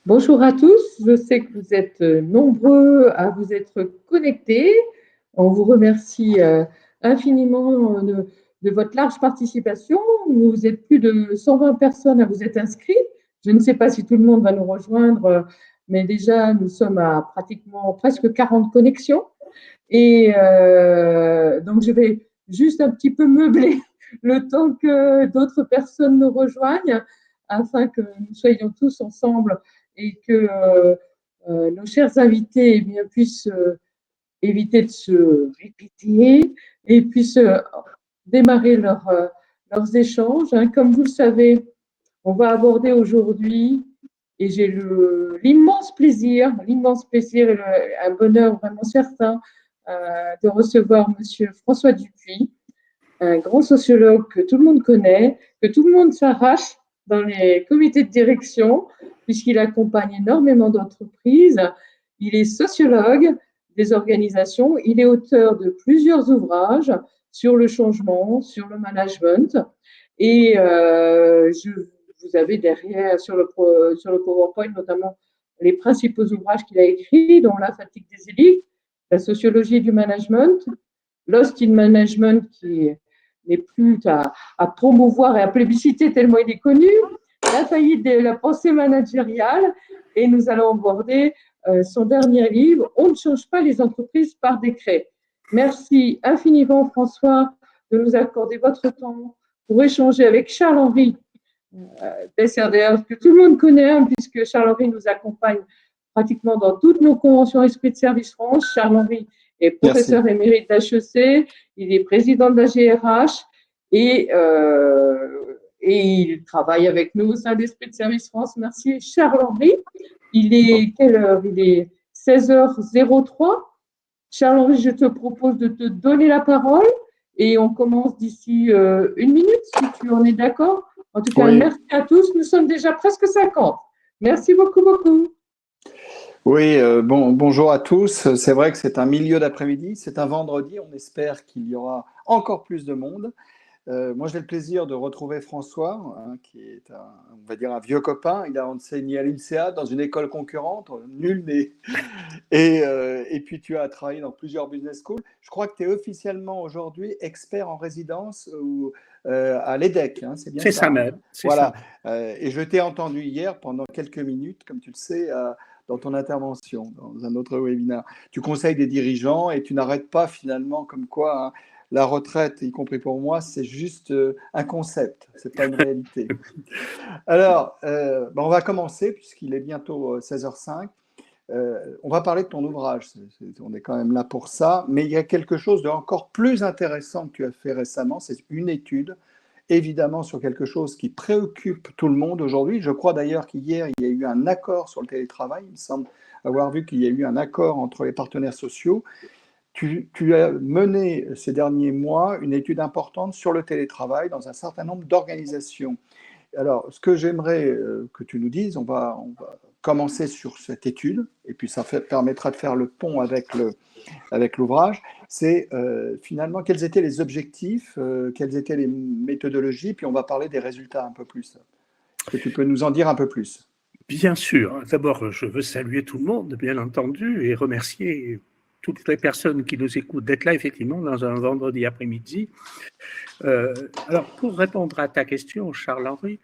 Bonjour à tous, je sais que vous êtes nombreux à vous être connectés. On vous remercie infiniment de votre large participation. Vous êtes plus de 120 personnes à vous être inscrits. Je ne sais pas si tout le monde va nous rejoindre, mais déjà nous sommes à pratiquement presque 40 connexions. Et donc je vais juste un petit peu meubler le temps que d'autres personnes nous rejoignent afin que nous soyons tous ensemble et que nos chers invités eh bien, puissent éviter de se répéter et puissent démarrer leurs échanges. Hein. Comme vous le savez, on va aborder aujourd'hui, et j'ai l'immense plaisir et un bonheur vraiment certain de recevoir Monsieur François Dupuis, un grand sociologue que tout le monde connaît, que tout le monde s'arrache dans les comités de direction, puisqu'il accompagne énormément d'entreprises. Il est sociologue des organisations, il est auteur de plusieurs ouvrages sur le changement, sur le management, et vous avez derrière sur le PowerPoint notamment les principaux ouvrages qu'il a écrits, dont La fatigue des élites, La sociologie du management, Lost in Management, qui n'est plus à promouvoir et à plébisciter tellement il est connu, La faillite de la pensée managériale, et nous allons aborder son dernier livre, On ne change pas les entreprises par décret. Merci infiniment François de nous accorder votre temps pour échanger avec Charles-Henri Desserders, que tout le monde connaît, hein, puisque Charles-Henri nous accompagne pratiquement dans toutes nos conventions Esprit de Service France. Charles-Henri est professeur émérite d'HEC, il est président de la GRH et il travaille avec nous au sein d'Esprit de Service France. Merci Charles-Henri. Il est quelle heure? Il est 16h03. Charles-Henri, je te propose de te donner la parole et on commence d'ici une minute, si tu en es d'accord. En tout cas, oui. Merci à tous. Nous sommes déjà presque 50. Merci beaucoup, beaucoup. Oui, bonjour à tous. C'est vrai que c'est un milieu d'après-midi, c'est un vendredi. On espère qu'il y aura encore plus de monde. Moi, j'ai le plaisir de retrouver François, hein, qui est on va dire un vieux copain. Il a enseigné à l'INSEAD dans une école concurrente, nul mais... Et puis, tu as travaillé dans plusieurs business schools. Je crois que tu es officiellement aujourd'hui expert en résidence à l'EDEC. Hein, c'est bien ça? C'est ça même. Voilà. Et je t'ai entendu hier pendant quelques minutes, comme tu le sais, dans ton intervention, dans un autre webinaire. Tu conseilles des dirigeants et tu n'arrêtes pas finalement comme quoi... Hein, la retraite, y compris pour moi, c'est juste un concept, c'est pas une réalité. Alors, on va commencer puisqu'il est bientôt 16h05. On va parler de ton ouvrage, on est quand même là pour ça, mais il y a quelque chose d'encore plus intéressant que tu as fait récemment, c'est une étude, évidemment sur quelque chose qui préoccupe tout le monde aujourd'hui. Je crois d'ailleurs qu'hier, il y a eu un accord sur le télétravail, il me semble avoir vu qu'il y a eu un accord entre les partenaires sociaux. Tu as mené ces derniers mois une étude importante sur le télétravail dans un certain nombre d'organisations. Alors, ce que j'aimerais que tu nous dises, on va commencer sur cette étude, et puis ça permettra de faire le pont avec l'ouvrage, c'est finalement quels étaient les objectifs, quelles étaient les méthodologies, puis on va parler des résultats un peu plus. Est-ce que tu peux nous en dire un peu plus? Bien sûr. D'abord, je veux saluer tout le monde, bien entendu, et remercier toutes les personnes qui nous écoutent d'être là, effectivement, dans un vendredi après-midi. Alors, pour répondre à ta question, Charles-Henri,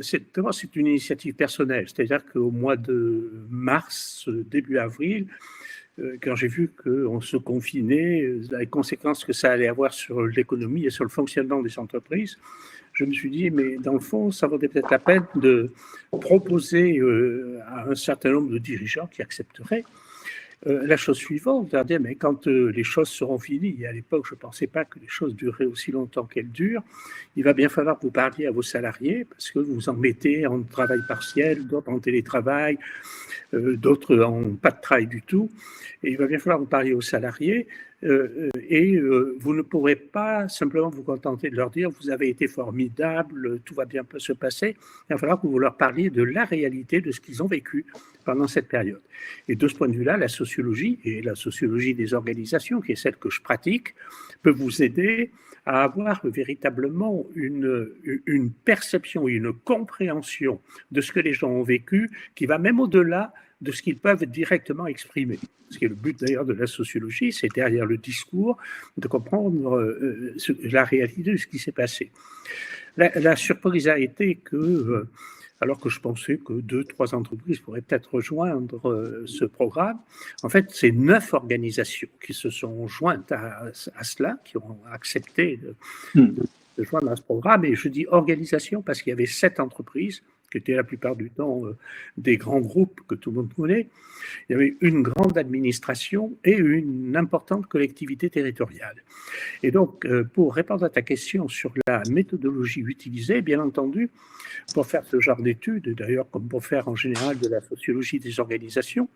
c'est une initiative personnelle. C'est-à-dire qu'au mois de mars, début avril, quand j'ai vu qu'on se confinait, les conséquences que ça allait avoir sur l'économie et sur le fonctionnement des entreprises, je me suis dit, mais dans le fond, ça vaudrait peut-être la peine de proposer à un certain nombre de dirigeants qui accepteraient la chose suivante, regardez, mais quand les choses seront finies, et à l'époque je ne pensais pas que les choses dureraient aussi longtemps qu'elles durent, il va bien falloir que vous parliez à vos salariés, parce que vous en mettez en travail partiel, d'autres en télétravail, d'autres en pas de travail du tout, et il va bien falloir que vous parliez aux salariés vous ne pourrez pas simplement vous contenter de leur dire vous avez été formidable, tout va bien se passer. Il va falloir que vous leur parliez de la réalité de ce qu'ils ont vécu pendant cette période. Et de ce point de vue-là, la sociologie, et la sociologie des organisations, qui est celle que je pratique, peut vous aider à avoir véritablement une perception et une compréhension de ce que les gens ont vécu, qui va même au-delà de ce qu'ils peuvent directement exprimer. Ce qui est le but d'ailleurs de la sociologie, c'est derrière le discours de comprendre la réalité de ce qui s'est passé. La surprise a été que, alors que je pensais que 2-3 entreprises pourraient peut-être rejoindre ce programme, en fait, c'est 9 organisations qui se sont jointes à cela, qui ont accepté de joindre à ce programme. Et je dis organisation parce qu'il y avait 7 entreprises, qui étaient la plupart du temps des grands groupes que tout le monde connaît. Il y avait une grande administration et une importante collectivité territoriale. Et donc, pour répondre à ta question sur la méthodologie utilisée, bien entendu, pour faire ce genre d'études, d'ailleurs comme pour faire en général de la sociologie des organisations,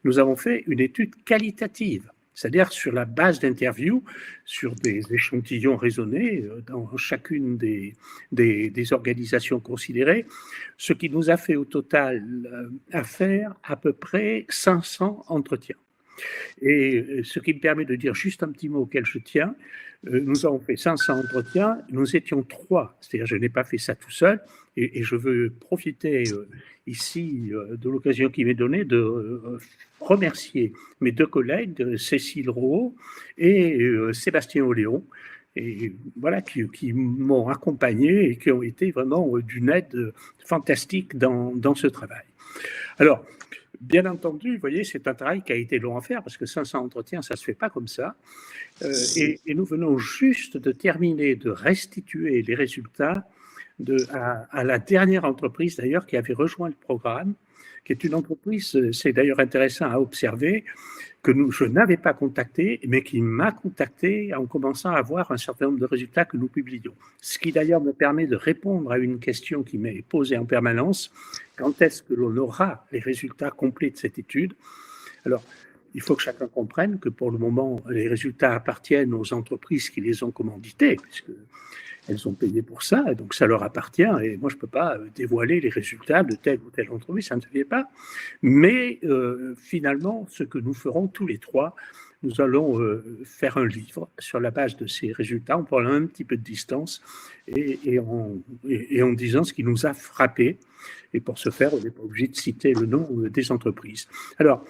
nous avons fait une étude qualitative. C'est-à-dire sur la base d'interviews, sur des échantillons raisonnés dans chacune des organisations considérées, ce qui nous a fait au total faire à peu près 500 entretiens. Et ce qui me permet de dire juste un petit mot auquel je tiens, nous avons fait 500 entretiens, nous étions 3, c'est-à-dire je n'ai pas fait ça tout seul, et je veux profiter ici de l'occasion qui m'est donnée de remercier mes 2 collègues, Cécile Rouault et Sébastien Oléon, et voilà, qui m'ont accompagné et qui ont été vraiment d'une aide fantastique dans ce travail. Alors, bien entendu, vous voyez, c'est un travail qui a été long à faire parce que 500 entretiens, ça ne se fait pas comme ça. Et nous venons juste de terminer de restituer les résultats à la dernière entreprise d'ailleurs qui avait rejoint le programme, qui est une entreprise, c'est d'ailleurs intéressant à observer, que je n'avais pas contacté, mais qui m'a contacté en commençant à voir un certain nombre de résultats que nous publions. Ce qui d'ailleurs me permet de répondre à une question qui m'est posée en permanence. Quand est-ce que l'on aura les résultats complets de cette étude? Alors, il faut que chacun comprenne que pour le moment, les résultats appartiennent aux entreprises qui les ont commandités, puisqu'elles ont payé pour ça, et donc ça leur appartient, et moi je ne peux pas dévoiler les résultats de telle ou telle entreprise, ça ne se fait pas. Mais finalement, ce que nous ferons tous les 3, nous allons faire un livre sur la base de ces résultats, en prenant un petit peu de distance et en disant ce qui nous a frappé. Et pour ce faire, on n'est pas obligé de citer le nom des entreprises. Alors,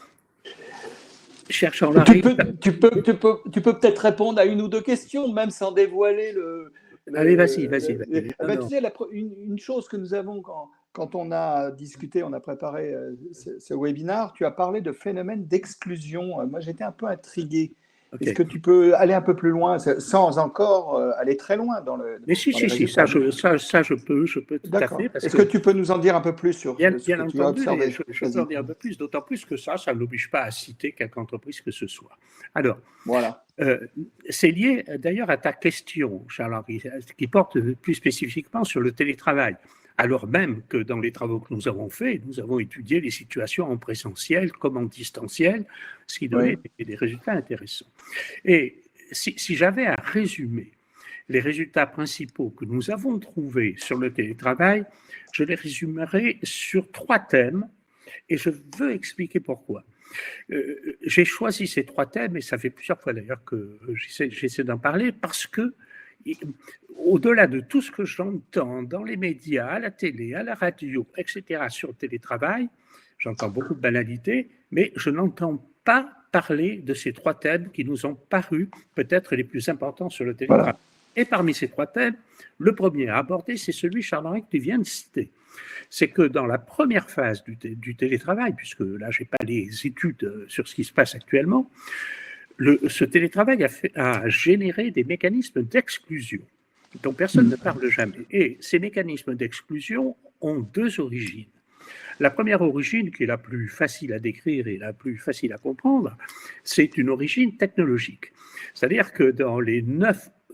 cherchant la tu peux peut-être répondre à une ou 2 questions, même sans dévoiler le. Allez, vas-y. Tu sais, une chose que nous avons quand on a discuté, on a préparé ce webinaire, tu as parlé de phénomène d'exclusion. Moi, j'étais un peu intrigué. Okay. Est-ce que tu peux aller un peu plus loin, sans encore aller très loin dans le. Mais si, ça je peux tout à fait. Est-ce que tu peux nous en dire un peu plus sur bien ce que entendu, tu as observé? Je peux en dire un peu plus, d'autant plus que ça n'oblige pas à citer quelque entreprise que ce soit. Alors, voilà. C'est lié d'ailleurs à ta question, Charles-Henri, qui porte plus spécifiquement sur le télétravail. Alors même que dans les travaux que nous avons faits, nous avons étudié les situations en présentiel comme en distanciel, ce qui donnait des résultats intéressants. Et si j'avais à résumer les résultats principaux que nous avons trouvés sur le télétravail, je les résumerai sur 3 thèmes et je veux expliquer pourquoi. J'ai choisi ces 3 thèmes, et ça fait plusieurs fois d'ailleurs que j'essaie d'en parler, parce que au-delà de tout ce que j'entends dans les médias, à la télé, à la radio, etc., sur le télétravail, j'entends beaucoup de banalités, mais je n'entends pas parler de ces 3 thèmes qui nous ont paru peut-être les plus importants sur le télétravail. Voilà. Et parmi ces 3 thèmes, le premier à aborder, c'est celui, Charles-Henri, que tu viens de citer. C'est que dans la première phase du télétravail, puisque là, je n'ai pas les études sur ce qui se passe actuellement, ce télétravail a généré des mécanismes d'exclusion dont personne ne parle jamais. Et ces mécanismes d'exclusion ont 2 origines. La première origine, qui est la plus facile à décrire et la plus facile à comprendre, c'est une origine technologique. C'est-à-dire que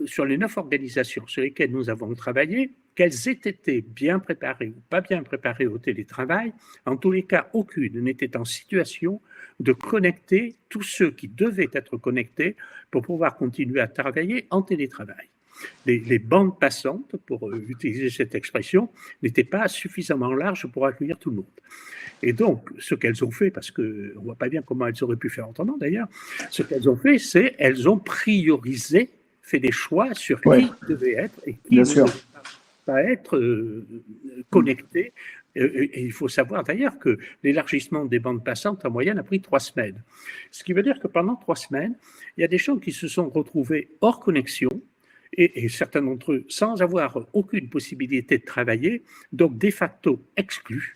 sur les 9 organisations sur lesquelles nous avons travaillé, qu'elles aient été bien préparées ou pas bien préparées au télétravail, en tous les cas, aucune n'était en situation de connecter tous ceux qui devaient être connectés pour pouvoir continuer à travailler en télétravail. Les bandes passantes, pour utiliser cette expression, n'étaient pas suffisamment larges pour accueillir tout le monde. Et donc, ce qu'elles ont fait, parce qu'on ne voit pas bien comment elles auraient pu faire autrement d'ailleurs, ce qu'elles ont fait, c'est qu'elles ont priorisé, fait des choix sur qui devait être et qui ne devait pas être connecté. Et il faut savoir d'ailleurs que l'élargissement des bandes passantes en moyenne a pris 3 semaines. Ce qui veut dire que pendant 3 semaines, il y a des gens qui se sont retrouvés hors connexion, et certains d'entre eux sans avoir aucune possibilité de travailler, donc de facto exclus.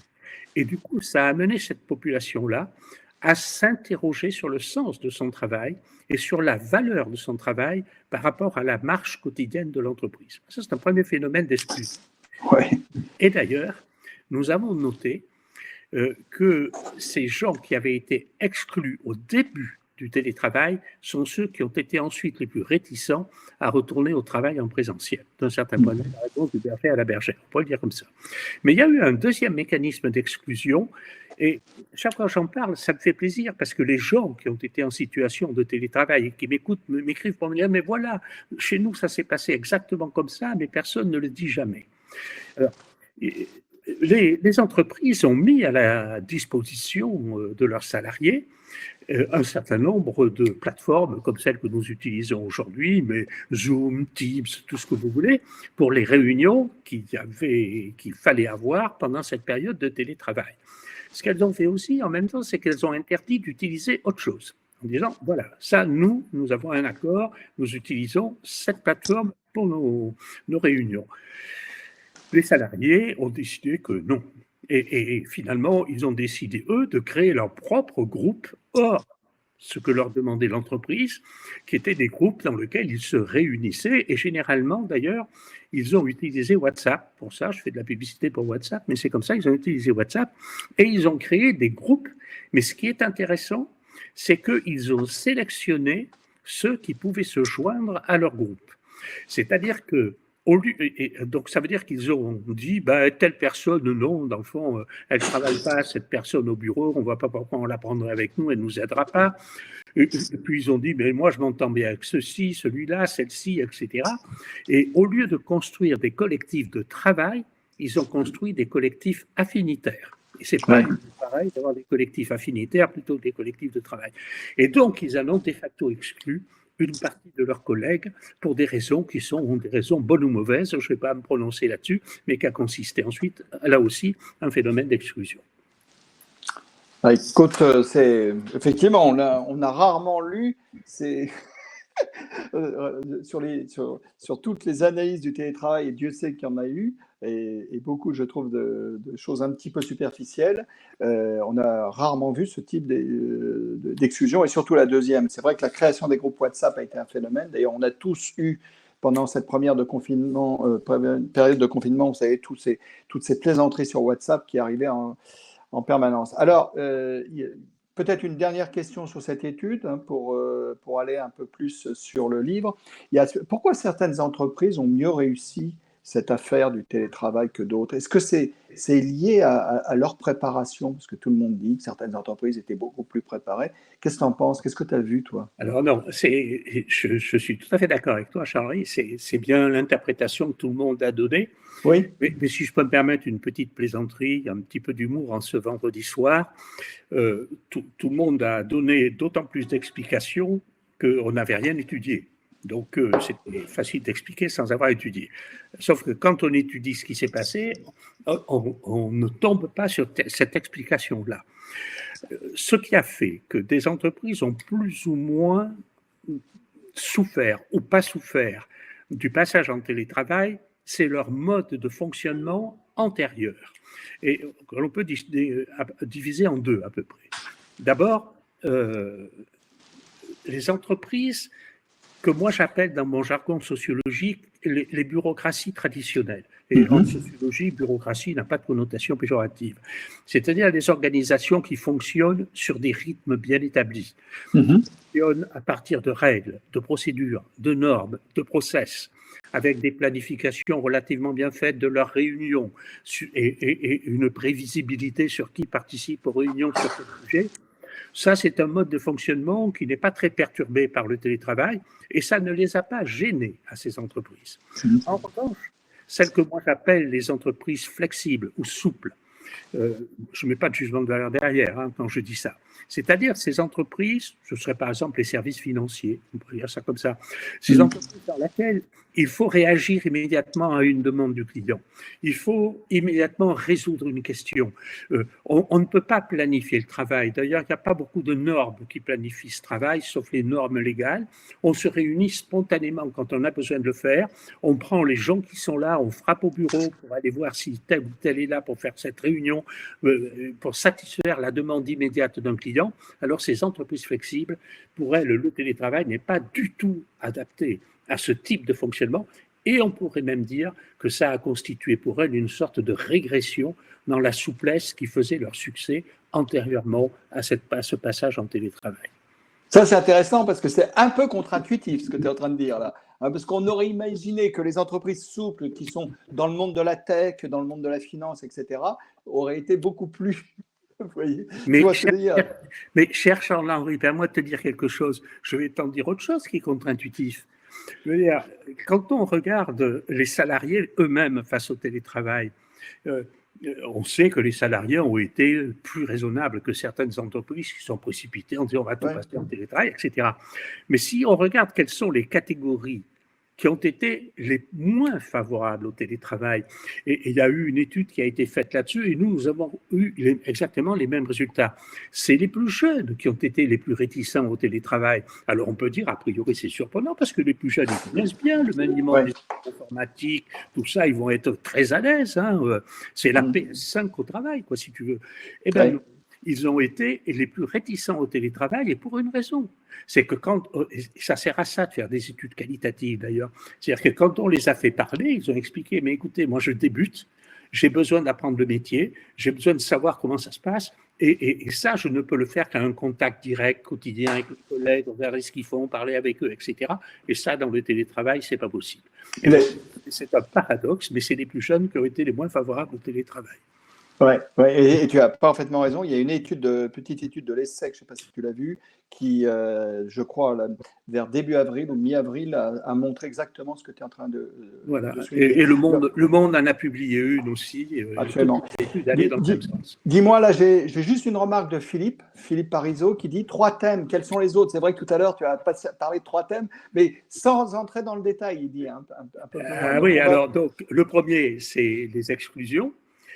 Et du coup, ça a amené cette population-là à s'interroger sur le sens de son travail et sur la valeur de son travail par rapport à la marche quotidienne de l'entreprise. Ça, c'est un premier phénomène d'exclusion. Et d'ailleurs, nous avons noté que ces gens qui avaient été exclus au début du télétravail sont ceux qui ont été ensuite les plus réticents à retourner au travail en présentiel. D'un certain point de vue, la réponse du berger à la bergère, on pourrait le dire comme ça. Mais il y a eu un deuxième mécanisme d'exclusion, et chaque fois que j'en parle, ça me fait plaisir, parce que les gens qui ont été en situation de télétravail et qui m'écoutent, m'écrivent pour me dire « mais voilà, chez nous, ça s'est passé exactement comme ça, mais personne ne le dit jamais ». Alors, les entreprises ont mis à la disposition de leurs salariés un certain nombre de plateformes comme celles que nous utilisons aujourd'hui, mais Zoom, Teams, tout ce que vous voulez, pour les réunions qu'il fallait avoir pendant cette période de télétravail. Ce qu'elles ont fait aussi, en même temps, c'est qu'elles ont interdit d'utiliser autre chose, en disant, voilà, ça, nous avons un accord, nous utilisons cette plateforme pour nos réunions. Les salariés ont décidé que non. Et finalement, ils ont décidé, eux, de créer leur propre groupe hors ce que leur demandait l'entreprise, qui étaient des groupes dans lesquels ils se réunissaient. Et généralement, d'ailleurs, ils ont utilisé WhatsApp. Pour ça, je fais de la publicité pour WhatsApp, mais c'est comme ça qu'ils ont utilisé WhatsApp. Et ils ont créé des groupes. Mais ce qui est intéressant, c'est qu'ils ont sélectionné ceux qui pouvaient se joindre à leur groupe. C'est-à-dire que donc, ça veut dire qu'ils ont dit, telle personne, non, dans le fond, elle ne travaille pas, cette personne au bureau, on ne voit pas pourquoi on la prendrait avec nous, elle ne nous aidera pas. Et puis, ils ont dit, mais moi, je m'entends bien avec ceci, celui-là, celle-ci, etc. Et au lieu de construire des collectifs de travail, ils ont construit des collectifs affinitaires. Et c'est pas pareil d'avoir des collectifs affinitaires plutôt que des collectifs de travail. Et donc, ils en ont de facto exclu une partie de leurs collègues pour des raisons qui sont des raisons bonnes ou mauvaises, je ne vais pas me prononcer là-dessus, mais qui a consisté ensuite, là aussi, un phénomène d'exclusion. Écoute, effectivement, on a rarement lu sur toutes les analyses du télétravail, et Dieu sait qu'il y en a eu, et beaucoup, je trouve, de choses un petit peu superficielles. On a rarement vu ce type d'exclusion, et surtout la deuxième. C'est vrai que la création des groupes WhatsApp a été un phénomène. D'ailleurs, on a tous eu, pendant cette période de confinement, vous savez, toutes ces plaisanteries sur WhatsApp qui arrivaient en permanence. Alors, peut-être une dernière question sur cette étude, pour aller un peu plus sur le livre. Pourquoi certaines entreprises ont mieux réussi cette affaire du télétravail que d'autres? Est-ce que c'est lié à leur préparation? Parce que tout le monde dit que certaines entreprises étaient beaucoup plus préparées. Qu'est-ce que tu en penses? Qu'est-ce que tu as vu, toi? Alors non, je suis tout à fait d'accord avec toi, Charlie. C'est bien l'interprétation que tout le monde a donnée. Oui. Mais si je peux me permettre une petite plaisanterie, un petit peu d'humour en ce vendredi soir, tout le monde a donné d'autant plus d'explications qu'on n'avait rien étudié. Donc, c'était facile d'expliquer sans avoir étudié. Sauf que quand on étudie ce qui s'est passé, on ne tombe pas sur cette explication-là. Ce qui a fait que des entreprises ont plus ou moins souffert ou pas souffert du passage en télétravail, c'est leur mode de fonctionnement antérieur. Et on peut diviser en deux à peu près. D'abord, les entreprises que moi j'appelle dans mon jargon sociologique les bureaucraties traditionnelles. Et en sociologie, bureaucratie n'a pas de connotation péjorative. C'est-à-dire des organisations qui fonctionnent sur des rythmes bien établis, qui fonctionnent à partir de règles, de procédures, de normes, de process. avec des planifications relativement bien faites de leurs réunions et une prévisibilité sur qui participe aux réunions sur ce sujet. Ça, c'est un mode de fonctionnement qui n'est pas très perturbé par le télétravail et ça ne les a pas gênés à ces entreprises. En revanche, celles que moi j'appelle les entreprises flexibles ou souples, je ne mets pas de jugement de valeur derrière quand je dis ça. C'est-à-dire ces entreprises, ce serait par exemple les services financiers, on pourrait dire ça comme ça, ces entreprises dans lesquelles il faut réagir immédiatement à une demande du client. Il faut immédiatement résoudre une question. On ne peut pas planifier le travail. D'ailleurs, il n'y a pas beaucoup de normes qui planifient ce travail, sauf les normes légales. On se réunit spontanément quand on a besoin de le faire. On prend les gens qui sont là, on frappe au bureau pour aller voir si tel ou tel est là pour faire cette réunion, pour satisfaire la demande immédiate d'un client. Alors, ces entreprises flexibles, pour elles, le télétravail n'est pas du tout adapté à ce type de fonctionnement et on pourrait même dire que ça a constitué pour elles une sorte de régression dans la souplesse qui faisait leur succès antérieurement à ce passage en télétravail. Ça, c'est intéressant parce que c'est un peu contre-intuitif ce que tu es en train de dire là. Parce qu'on aurait imaginé que les entreprises souples qui sont dans le monde de la tech, dans le monde de la finance, etc., auraient été beaucoup plus. Vous voyez, mais cher Charles-Henri, permets-moi de te dire quelque chose. Je vais t'en dire autre chose qui est contre-intuitif. Je veux dire, quand on regarde les salariés eux-mêmes face au télétravail, on sait que les salariés ont été plus raisonnables que certaines entreprises qui sont précipitées en disant on va tout passer en télétravail, etc. Mais si on regarde quelles sont les catégories qui ont été les moins favorables au télétravail. Et il y a eu une étude qui a été faite là-dessus et nous avons eu exactement les mêmes résultats. C'est les plus jeunes qui ont été les plus réticents au télétravail. Alors on peut dire, a priori, c'est surprenant parce que les plus jeunes, ils connaissent bien le maniement des informatiques, tout ça, ils vont être très à l'aise. C'est la PS5 au travail, quoi, si tu veux. Eh bien, ils ont été les plus réticents au télétravail et pour une raison. C'est que ça sert à ça de faire des études qualitatives d'ailleurs, c'est-à-dire que quand on les a fait parler, ils ont expliqué, mais écoutez, moi je débute, j'ai besoin d'apprendre le métier, j'ai besoin de savoir comment ça se passe et ça je ne peux le faire qu'à un contact direct, quotidien avec les collègues, regarder ce qu'ils font, parler avec eux, etc. Et ça dans le télétravail, c'est pas possible. C'est un paradoxe, mais c'est les plus jeunes qui ont été les moins favorables au télétravail. Oui, et tu as parfaitement raison. Il y a une petite étude de l'ESSEC, je ne sais pas si tu l'as vue, qui, je crois, vers début avril ou mi-avril, a montré exactement ce que tu es en train de voilà. de et le Monde en a publié une aussi. Absolument. D'aller dans le même sens. Dis-moi, là, j'ai juste une remarque de Philippe Parisot, qui dit 3 thèmes. Quels sont les autres? C'est vrai que tout à l'heure, tu as parlé de 3 thèmes, mais sans entrer dans le détail, il dit un peu plus loin. Oui, alors, donc, le premier, c'est les exclusions.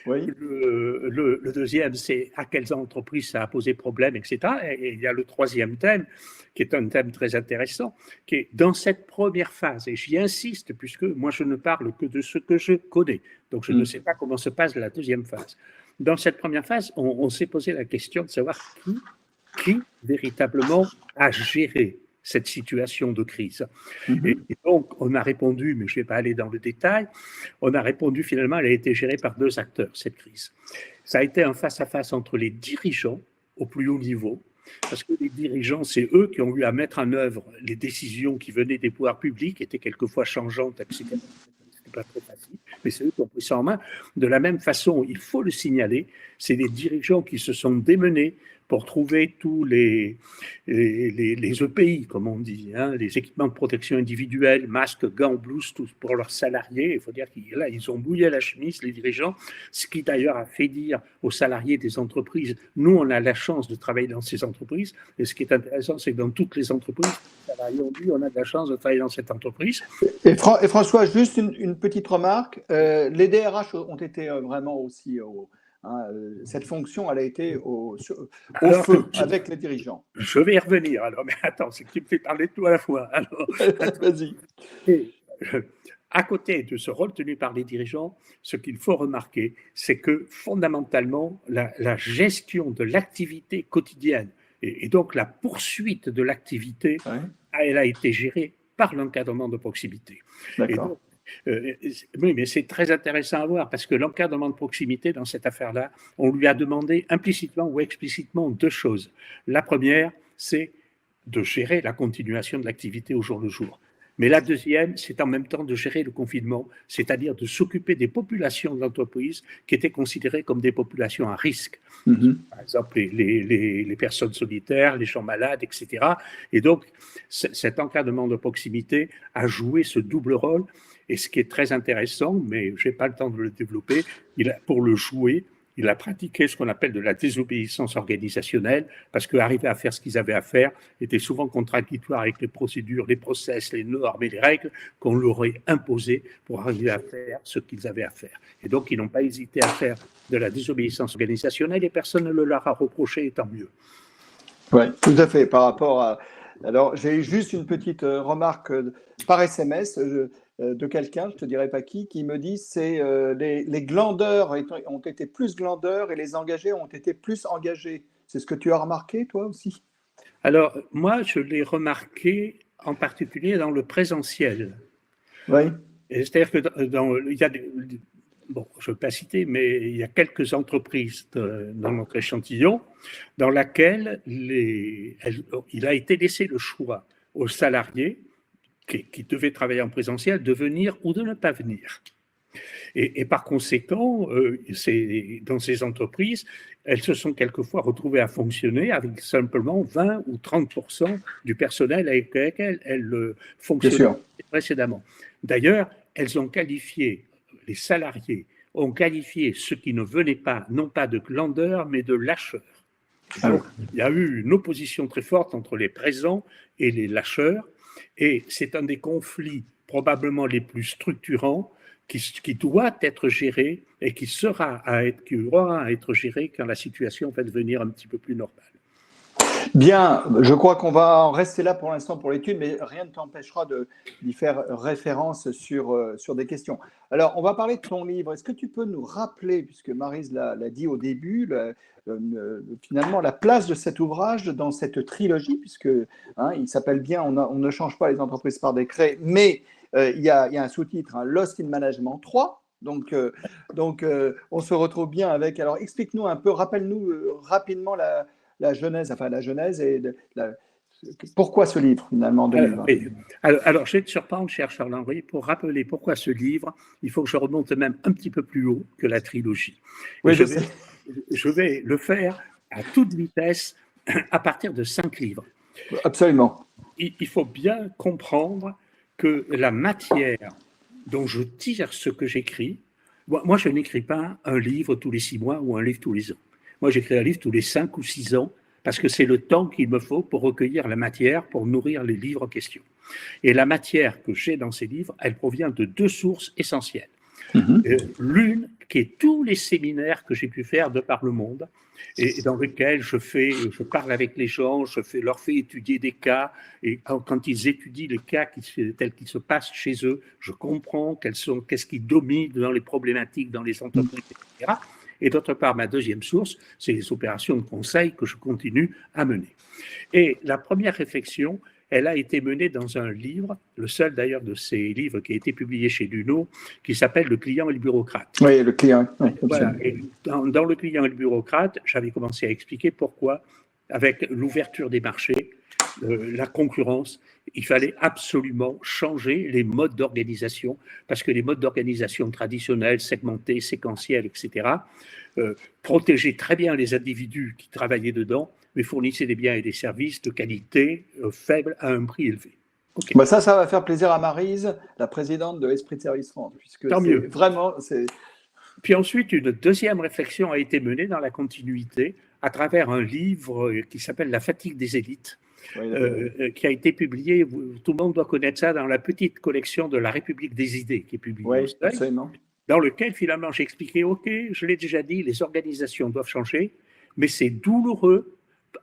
Oui. Le deuxième, c'est à quelles entreprises ça a posé problème, etc. Et il y a le troisième thème, qui est un thème très intéressant, qui est dans cette première phase, et j'y insiste, puisque moi je ne parle que de ce que je connais, donc je ne sais pas comment se passe la deuxième phase. Dans cette première phase, on s'est posé la question de savoir qui véritablement a géré cette situation de crise. Et donc, on a répondu, mais je ne vais pas aller dans le détail, on a répondu finalement, elle a été gérée par 2 acteurs, cette crise. Ça a été un face-à-face entre les dirigeants au plus haut niveau, parce que les dirigeants, c'est eux qui ont eu à mettre en œuvre les décisions qui venaient des pouvoirs publics, qui étaient quelquefois changeantes, etc. C'était pas très facile, mais c'est eux qui ont pris ça en main. De la même façon, il faut le signaler, c'est les dirigeants qui se sont démenés pour trouver tous les EPI, comme on dit, les équipements de protection individuelle, masques, gants, blouses, tout pour leurs salariés. Il faut dire qu'ils ont mouillé la chemise, les dirigeants, ce qui d'ailleurs a fait dire aux salariés des entreprises, nous, on a la chance de travailler dans ces entreprises. Et ce qui est intéressant, c'est que dans toutes les entreprises, les salariés ont dit, on a de la chance de travailler dans cette entreprise. Et François, juste une petite remarque. Les DRH ont été vraiment aussi... cette fonction, elle a été au feu avec les dirigeants. Je vais y revenir. Alors, mais attends, c'est que tu me fais parler de tout à la fois. Alors, vas-y. À côté de ce rôle tenu par les dirigeants, ce qu'il faut remarquer, c'est que fondamentalement, la gestion de l'activité quotidienne et donc la poursuite de l'activité, elle a été gérée par l'encadrement de proximité. D'accord. Oui, mais c'est très intéressant à voir parce que l'encadrement de proximité dans cette affaire-là, on lui a demandé implicitement ou explicitement 2 choses. La première, c'est de gérer la continuation de l'activité au jour le jour. Mais la deuxième, c'est en même temps de gérer le confinement, c'est-à-dire de s'occuper des populations de l'entreprise qui étaient considérées comme des populations à risque. Par exemple, les personnes solitaires, les gens malades, etc. Et donc, cet encadrement de proximité a joué ce double rôle. Et ce qui est très intéressant, mais je n'ai pas le temps de le développer, pour le jouer, il a pratiqué ce qu'on appelle de la désobéissance organisationnelle, parce qu'arriver à faire ce qu'ils avaient à faire était souvent contradictoire avec les procédures, les process, les normes et les règles qu'on leur aurait imposées pour arriver à faire ce qu'ils avaient à faire. Et donc, ils n'ont pas hésité à faire de la désobéissance organisationnelle et personne ne le leur a reproché, et tant mieux. Oui, tout à fait. Par rapport à... Alors, j'ai juste une petite remarque par SMS de quelqu'un, je ne te dirai pas qui me dit c'est les glandeurs ont été plus glandeurs et les engagés ont été plus engagés. C'est ce que tu as remarqué, toi aussi? Alors, moi, je l'ai remarqué en particulier dans le présentiel. Oui. C'est-à-dire que il y a bon, je ne veux pas citer, mais il y a quelques entreprises dans notre échantillon dans laquelle il a été laissé le choix aux salariés qui devaient travailler en présentiel de venir ou de ne pas venir. Et par conséquent, dans ces entreprises, elles se sont quelquefois retrouvées à fonctionner avec simplement 20 ou 30% du personnel avec lequel elles fonctionnaient précédemment. D'ailleurs, elles ont qualifié, les salariés ont qualifié ceux qui ne venaient pas, non pas de glandeurs, mais de lâcheurs. Donc, il y a eu une opposition très forte entre les présents et les lâcheurs, et c'est un des conflits probablement les plus structurants qui doit être géré et qui aura à être géré quand la situation va devenir un petit peu plus normale. Bien, je crois qu'on va en rester là pour l'instant pour l'étude, mais rien ne t'empêchera d'y faire référence sur des questions. Alors, on va parler de ton livre. Est-ce que tu peux nous rappeler, puisque Maryse l'a dit au début, finalement la place de cet ouvrage dans cette trilogie, puisque il s'appelle bien on ne change pas les entreprises par décret, mais il y a un sous-titre, Lost in Management 3. Donc, on se retrouve bien avec. Alors, explique-nous un peu, rappelle-nous rapidement la genèse et pourquoi ce livre finalement de livre. Alors, je vais te surprendre, cher Charles-Henri, pour rappeler pourquoi ce livre. Il faut que je remonte même un petit peu plus haut que la trilogie. Oui, je vais le faire à toute vitesse à partir de 5 livres. Absolument. Il faut bien comprendre que la matière dont je tire ce que j'écris, moi je n'écris pas un livre tous les 6 mois ou un livre tous les ans. Moi j'écris un livre tous les 5 ou 6 ans parce que c'est le temps qu'il me faut pour recueillir la matière, pour nourrir les livres en question. Et la matière que j'ai dans ces livres, elle provient de 2 sources essentielles. L'une qui est tous les séminaires que j'ai pu faire de par le monde et dans lesquels je parle avec les gens, leur fais étudier des cas et quand ils étudient les cas tels qu'ils se passent chez eux, je comprends qu'est-ce qui domine dans les problématiques dans les entreprises, etc. Et d'autre part, ma deuxième source, c'est les opérations de conseil que je continue à mener. Et la première réflexion, elle a été menée dans un livre, le seul d'ailleurs de ces livres qui a été publié chez Luno, qui s'appelle Le client et le bureaucrate. Oui, le client. Oui, voilà. Et dans Le client et le bureaucrate, j'avais commencé à expliquer pourquoi, avec l'ouverture des marchés, la concurrence, il fallait absolument changer les modes d'organisation, parce que les modes d'organisation traditionnels, segmentés, séquentiels, etc., protégeaient très bien les individus qui travaillaient dedans, mais fournissaient des biens et des services de qualité faible à un prix élevé. Okay. Bah ça va faire plaisir à Maryse, la présidente de Esprit de Service France, puisque tant mieux. Vraiment. Puis ensuite, une deuxième réflexion a été menée dans la continuité à travers un livre qui s'appelle La fatigue des élites, qui a été publié, tout le monde doit connaître ça, dans la petite collection de La République des idées, qui est publiée au Seuil, dans lequel finalement j'ai expliqué, ok, je l'ai déjà dit, les organisations doivent changer, mais c'est douloureux,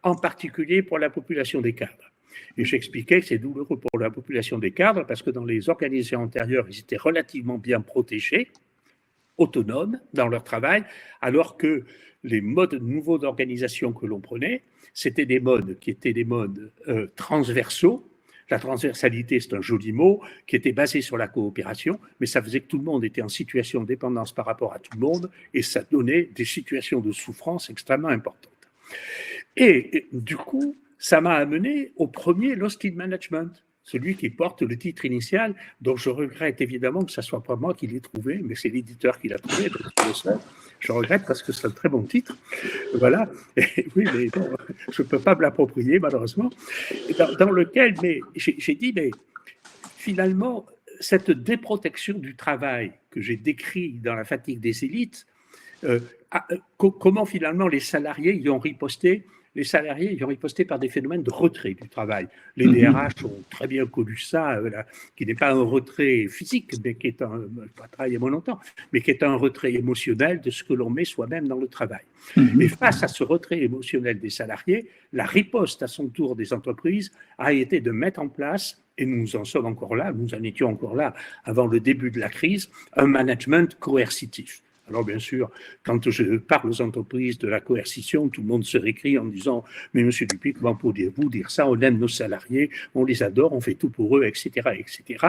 en particulier pour la population des cadres. Et j'expliquais que c'est douloureux pour la population des cadres parce que dans les organisations antérieures, ils étaient relativement bien protégés, autonomes dans leur travail, alors que les modes nouveaux d'organisation que l'on prenait, c'était des modes qui étaient des modes transversaux. La transversalité, c'est un joli mot, qui était basé sur la coopération, mais ça faisait que tout le monde était en situation de dépendance par rapport à tout le monde, et ça donnait des situations de souffrance extrêmement importantes. Et du coup, ça m'a amené au premier Lost in Management, celui qui porte le titre initial, dont je regrette évidemment que ce ne soit pas moi qui l'ai trouvé, mais c'est l'éditeur qui l'a trouvé, donc c'est le seul. Je regrette parce que c'est un très bon titre. Voilà. Et oui, mais bon, je ne peux pas me l'approprier, malheureusement. Dans lequel, mais j'ai dit, mais finalement, cette déprotection du travail que j'ai décrit dans La fatigue des élites, comment finalement les salariés y ont riposté. Les salariés y ont riposté par des phénomènes de retrait du travail. Les DRH ont très bien connu ça, qui n'est pas un retrait physique, mais qui est un, pas travailler moins longtemps, mais qui est un retrait émotionnel de ce que l'on met soi-même dans le travail. Et face à ce retrait émotionnel des salariés, la riposte à son tour des entreprises a été de mettre en place, et nous en sommes encore là, nous en étions encore là avant le début de la crise, un management coercitif. Alors bien sûr, quand je parle aux entreprises de la coercition, tout le monde se récrie en disant « Mais monsieur Dupuy, comment pourriez-vous dire ça? On aime nos salariés, on les adore, on fait tout pour eux, etc. etc. »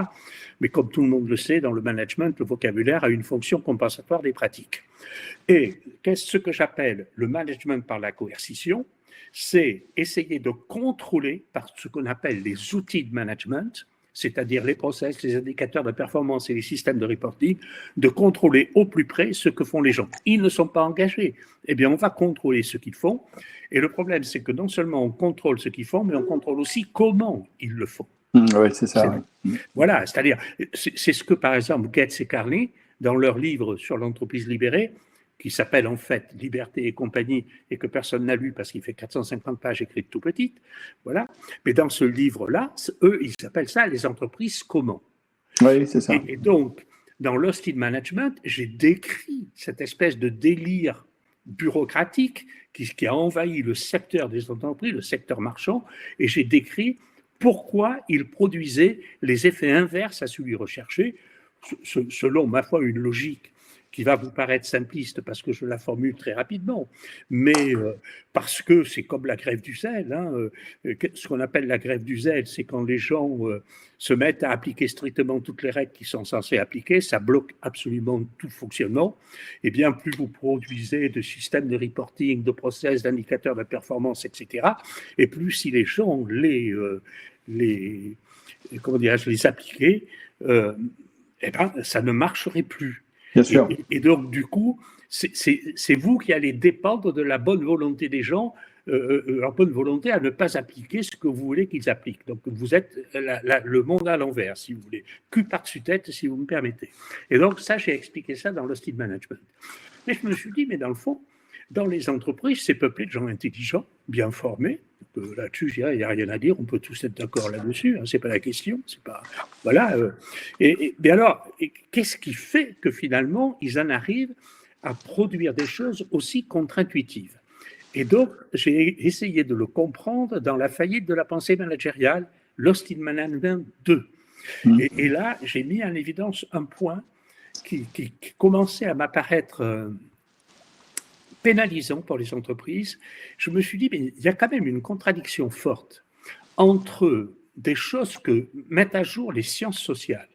Mais comme tout le monde le sait, dans le management, le vocabulaire a une fonction compensatoire des pratiques. Et qu'est-ce que j'appelle le management par la coercition? C'est essayer de contrôler par ce qu'on appelle les outils de management, c'est-à-dire les process, les indicateurs de performance et les systèmes de reporting, de contrôler au plus près ce que font les gens. Ils ne sont pas engagés. Eh bien, on va contrôler ce qu'ils font. Et le problème, c'est que non seulement on contrôle ce qu'ils font, mais on contrôle aussi comment ils le font. Oui, c'est ça. Voilà, c'est-à-dire, c'est ce que, par exemple, Goetz et Carney, dans leur livre sur l'entreprise libérée, qui s'appelle en fait Liberté et compagnie, et que personne n'a lu parce qu'il fait 450 pages écrites tout petites, voilà. Mais dans ce livre-là, eux, ils appellent ça les entreprises comment. Oui, c'est ça. Et donc, dans Lost in Management, j'ai décrit cette espèce de délire bureaucratique qui a envahi le secteur des entreprises, le secteur marchand, et j'ai décrit pourquoi ils produisaient les effets inverses à celui recherché, selon, ma foi, une logique qui va vous paraître simpliste parce que je la formule très rapidement, mais parce que c'est comme la grève du zèle. Hein, ce qu'on appelle la grève du zèle, c'est quand les gens se mettent à appliquer strictement toutes les règles qui sont censées appliquer, ça bloque absolument tout fonctionnement. Et bien, plus vous produisez de systèmes de reporting, de process, d'indicateurs de performance, etc., et plus si les gens les appliquaient, eh ben, ça ne marcherait plus. Bien sûr. Et donc, du coup, c'est vous qui allez dépendre de la bonne volonté des gens, leur bonne volonté à ne pas appliquer ce que vous voulez qu'ils appliquent. Donc, vous êtes le monde à l'envers, si vous voulez. Cul par-dessus tête, si vous me permettez. Et donc, ça, j'ai expliqué ça dans le style management. Mais je me suis dit, mais dans le fond, dans les entreprises, c'est peuplé de gens intelligents, bien formés. Là-dessus, je dirais, il n'y a rien à dire, on peut tous être d'accord là-dessus, hein, c'est pas la question, c'est pas... Voilà. Mais alors, qu'est-ce qui fait que finalement, ils en arrivent à produire des choses aussi contre-intuitives? Et donc, j'ai essayé de le comprendre dans La faillite de la pensée managériale, Lost in Management 2. Et là, j'ai mis en évidence un point qui commençait à m'apparaître... pénalisant pour les entreprises. Je me suis dit, mais il y a quand même une contradiction forte entre des choses que mettent à jour les sciences sociales.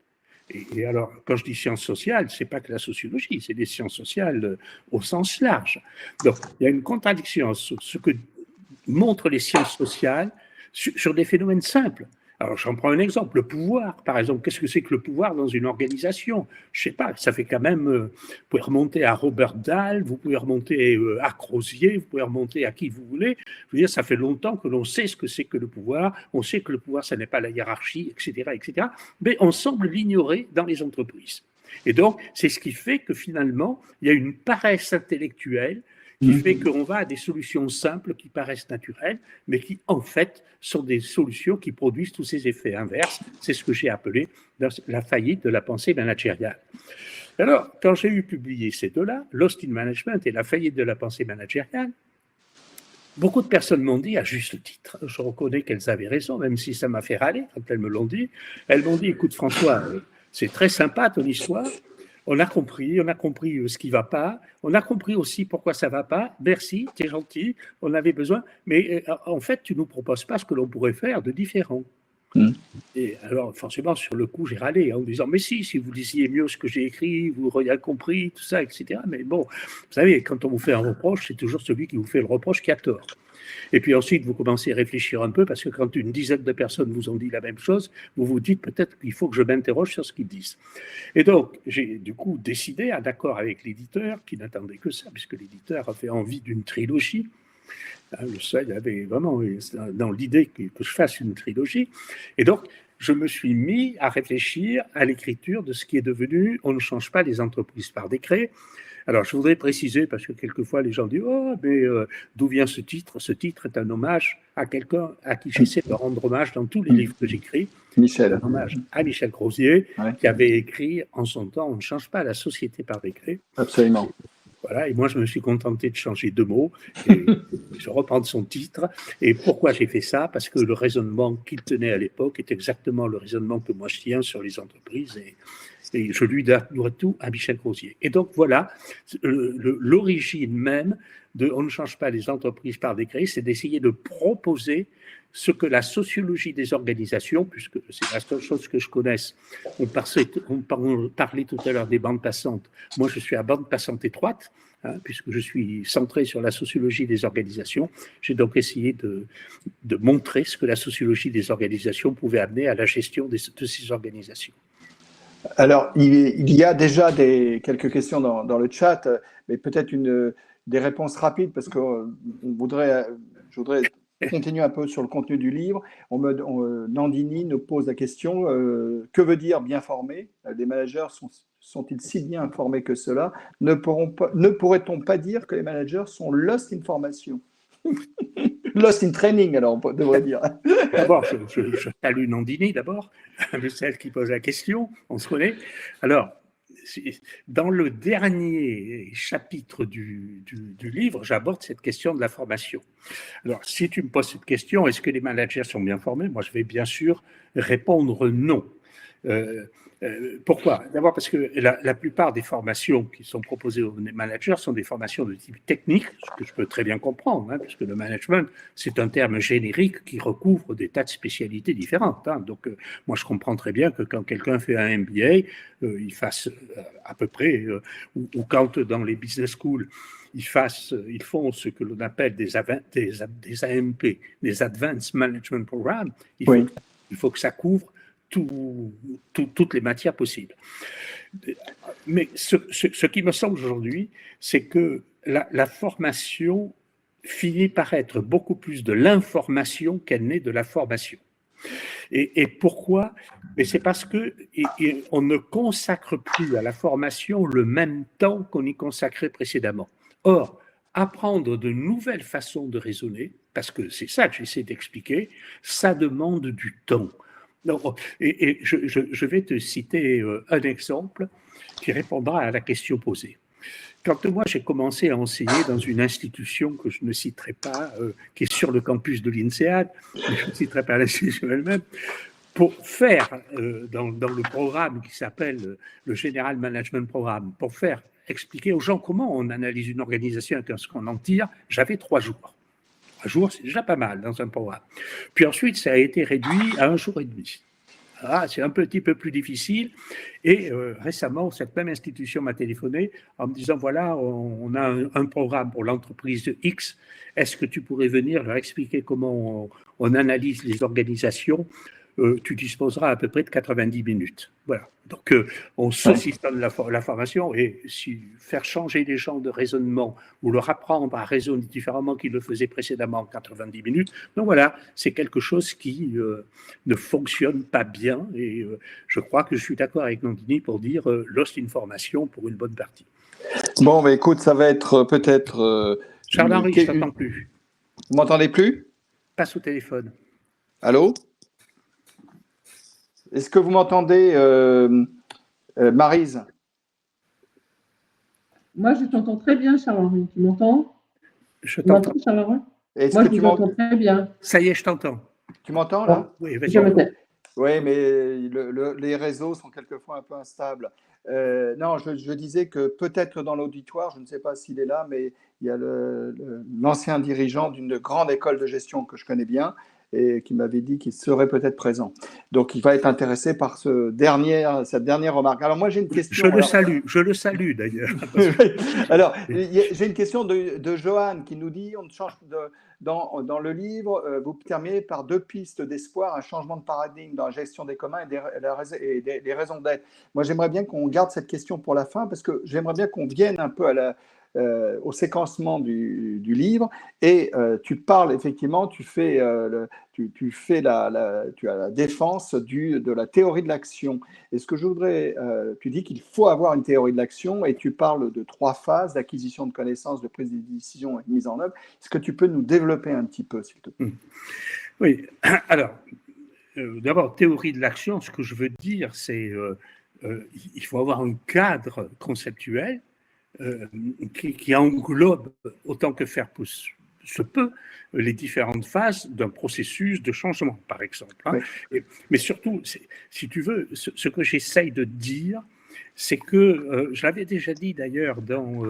Et alors, quand je dis sciences sociales, ce n'est pas que la sociologie, c'est des sciences sociales au sens large. Donc, il y a une contradiction sur ce que montrent les sciences sociales sur des phénomènes simples. Alors, j'en prends un exemple, le pouvoir, par exemple. Qu'est-ce que c'est que le pouvoir dans une organisation? Je ne sais pas, ça fait quand même... vous pouvez remonter à Robert Dahl, vous pouvez remonter à Crozier, vous pouvez remonter à qui vous voulez. Je veux dire, ça fait longtemps que l'on sait ce que c'est que le pouvoir, on sait que le pouvoir, ça n'est pas la hiérarchie, etc., etc., mais on semble l'ignorer dans les entreprises. Et donc, c'est ce qui fait que finalement, il y a une paresse intellectuelle qui fait qu'on va à des solutions simples qui paraissent naturelles, mais qui, en fait, sont des solutions qui produisent tous ces effets inverses. C'est ce que j'ai appelé la faillite de la pensée managériale. Alors, quand j'ai eu publié ces deux-là, Lost in Management et la faillite de la pensée managériale, beaucoup de personnes m'ont dit, à juste titre, je reconnais qu'elles avaient raison, même si ça m'a fait râler quand elles me l'ont dit, elles m'ont dit, écoute François, c'est très sympa ton histoire, on a compris ce qui ne va pas, on a compris aussi pourquoi ça ne va pas, merci, tu es gentil, on avait besoin, mais en fait, tu ne nous proposes pas ce que l'on pourrait faire de différent. Mm. Et alors, forcément, sur le coup, j'ai râlé en disant, mais si vous lisiez mieux ce que j'ai écrit, vous auriez compris, tout ça, etc. Mais bon, vous savez, quand on vous fait un reproche, c'est toujours celui qui vous fait le reproche qui a tort. Et puis ensuite, vous commencez à réfléchir un peu, parce que quand une dizaine de personnes vous ont dit la même chose, vous vous dites peut-être qu'il faut que je m'interroge sur ce qu'ils disent. Et donc, j'ai du coup décidé, en accord avec l'éditeur, qui n'attendait que ça, puisque l'éditeur avait envie d'une trilogie. Le Seuil avait vraiment dans l'idée que je fasse une trilogie. Et donc, je me suis mis à réfléchir à l'écriture de ce qui est devenu On ne change pas les entreprises par décret. Alors, je voudrais préciser, parce que quelquefois les gens disent oh, mais d'où vient ce titre? Ce titre est un hommage à quelqu'un à qui j'essaie de rendre hommage dans tous les livres que j'écris. Michel. Un hommage à Michel Crozier, Ouais. qui avait écrit en son temps On ne change pas la société par décret. Absolument. Voilà, et moi, je me suis contenté de changer 2 mots, et je reprends son titre. Et pourquoi j'ai fait ça? Parce que le raisonnement qu'il tenait à l'époque est exactement le raisonnement que moi je tiens sur les entreprises, et je lui dois tout à Michel Crozier. Et donc voilà, l'origine même de On ne change pas les entreprises par décret, c'est d'essayer de proposer ce que la sociologie des organisations, puisque c'est la seule chose que je connaisse, on parlait tout à l'heure des bandes passantes, moi je suis à bande passante étroite, puisque je suis centré sur la sociologie des organisations. J'ai donc essayé de montrer ce que la sociologie des organisations pouvait amener à la gestion de ces organisations. Alors, il y a déjà quelques questions dans le chat, mais peut-être des réponses rapides parce que je voudrais continuer un peu sur le contenu du livre. Nandini nous pose la question que veut dire bien formé? Les managers sont-ils si bien informés que cela? Ne pourrait-on pas dire que les managers sont lost in formation? Lost in training, alors on devrait dire. D'abord, je salue Nandini, d'abord, celle qui pose la question, on se connaît. Alors, dans le dernier chapitre du livre, j'aborde cette question de la formation. Alors, si tu me poses cette question, est-ce que les managers sont bien formés? Moi, je vais bien sûr répondre non. Pourquoi? D'abord parce que la plupart des formations qui sont proposées aux managers sont des formations de type technique, ce que je peux très bien comprendre, puisque le management, c'est un terme générique qui recouvre des tas de spécialités différentes. Donc, moi, je comprends très bien que quand quelqu'un fait un MBA, il fasse à peu près, ou quand dans les business schools, ils font ce que l'on appelle des AMP, des Advanced Management Programs. Il faut que ça couvre toutes les matières possibles. Mais ce qui me semble aujourd'hui, c'est que la formation finit par être beaucoup plus de l'information qu'elle n'est de la formation. Et pourquoi? Mais c'est parce qu'on ne consacre plus à la formation le même temps qu'on y consacrait précédemment. Or, apprendre de nouvelles façons de raisonner, parce que c'est ça que j'essaie d'expliquer, ça demande du temps. Et je vais te citer un exemple qui répondra à la question posée. Quand moi j'ai commencé à enseigner dans une institution que je ne citerai pas, qui est sur le campus de l'INSEAD, mais je ne citerai pas l'institution elle-même, pour faire dans le programme qui s'appelle le General Management Programme, pour faire expliquer aux gens comment on analyse une organisation et ce qu'on en tire, j'avais 3 jours. 3 jours, c'est déjà pas mal dans un programme. Puis ensuite, ça a été réduit à 1 jour et demi. C'est un petit peu plus difficile. Et récemment, cette même institution m'a téléphoné en me disant, voilà, on a un programme pour l'entreprise X. Est-ce que tu pourrais venir leur expliquer comment on analyse les organisations? Tu disposeras à peu près de 90 minutes. Voilà. Donc, on saucissonne la formation et faire changer les gens de raisonnement ou leur apprendre à raisonner différemment qu'ils le faisaient précédemment en 90 minutes. Donc voilà, c'est quelque chose qui ne fonctionne pas bien et je crois que je suis d'accord avec Nandini pour dire lost in formation pour une bonne partie. Bon, bah, écoute, ça va être peut-être… Charles-Henri, je ne t'entends plus. Vous m'entendez plus? Passe au téléphone. Allô? Est-ce que vous m'entendez, Maryse? Moi, je t'entends très bien, Charles-Henri. Tu m'entends? Je t'entends. Charles-Henri? Moi, je t'entends très bien. Ça y est, je t'entends. Tu m'entends, là? Oui, vas-y. Oui, mais les réseaux sont quelquefois un peu instables. Non, je disais que peut-être dans l'auditoire, je ne sais pas s'il est là, mais il y a l'ancien dirigeant d'une grande école de gestion que je connais bien, et qui m'avait dit qu'il serait peut-être présent. Donc, il va être intéressé par cette dernière remarque. Alors, moi, j'ai une question. Je le salue d'ailleurs. Alors, j'ai une question de Johan qui nous dit, on change dans le livre, vous terminez par 2 pistes d'espoir, un changement de paradigme dans la gestion des communs et des raisons d'être. Moi, j'aimerais bien qu'on garde cette question pour la fin, parce que j'aimerais bien qu'on vienne un peu au séquencement du livre, et tu parles effectivement, tu as la défense de la théorie de l'action. Et ce que je voudrais, tu dis qu'il faut avoir une théorie de l'action, et tu parles de 3 phases: d'acquisition de connaissances, de prise de décision et de mise en œuvre. Est-ce que tu peux nous développer un petit peu, s'il te plaît? Oui, alors, d'abord, théorie de l'action, ce que je veux dire, c'est il faut avoir un cadre conceptuel qui englobe autant que faire se peut les différentes phases d'un processus de changement, par exemple. Hein. Oui. Mais surtout, si tu veux, ce que j'essaye de dire, c'est que, je l'avais déjà dit d'ailleurs dans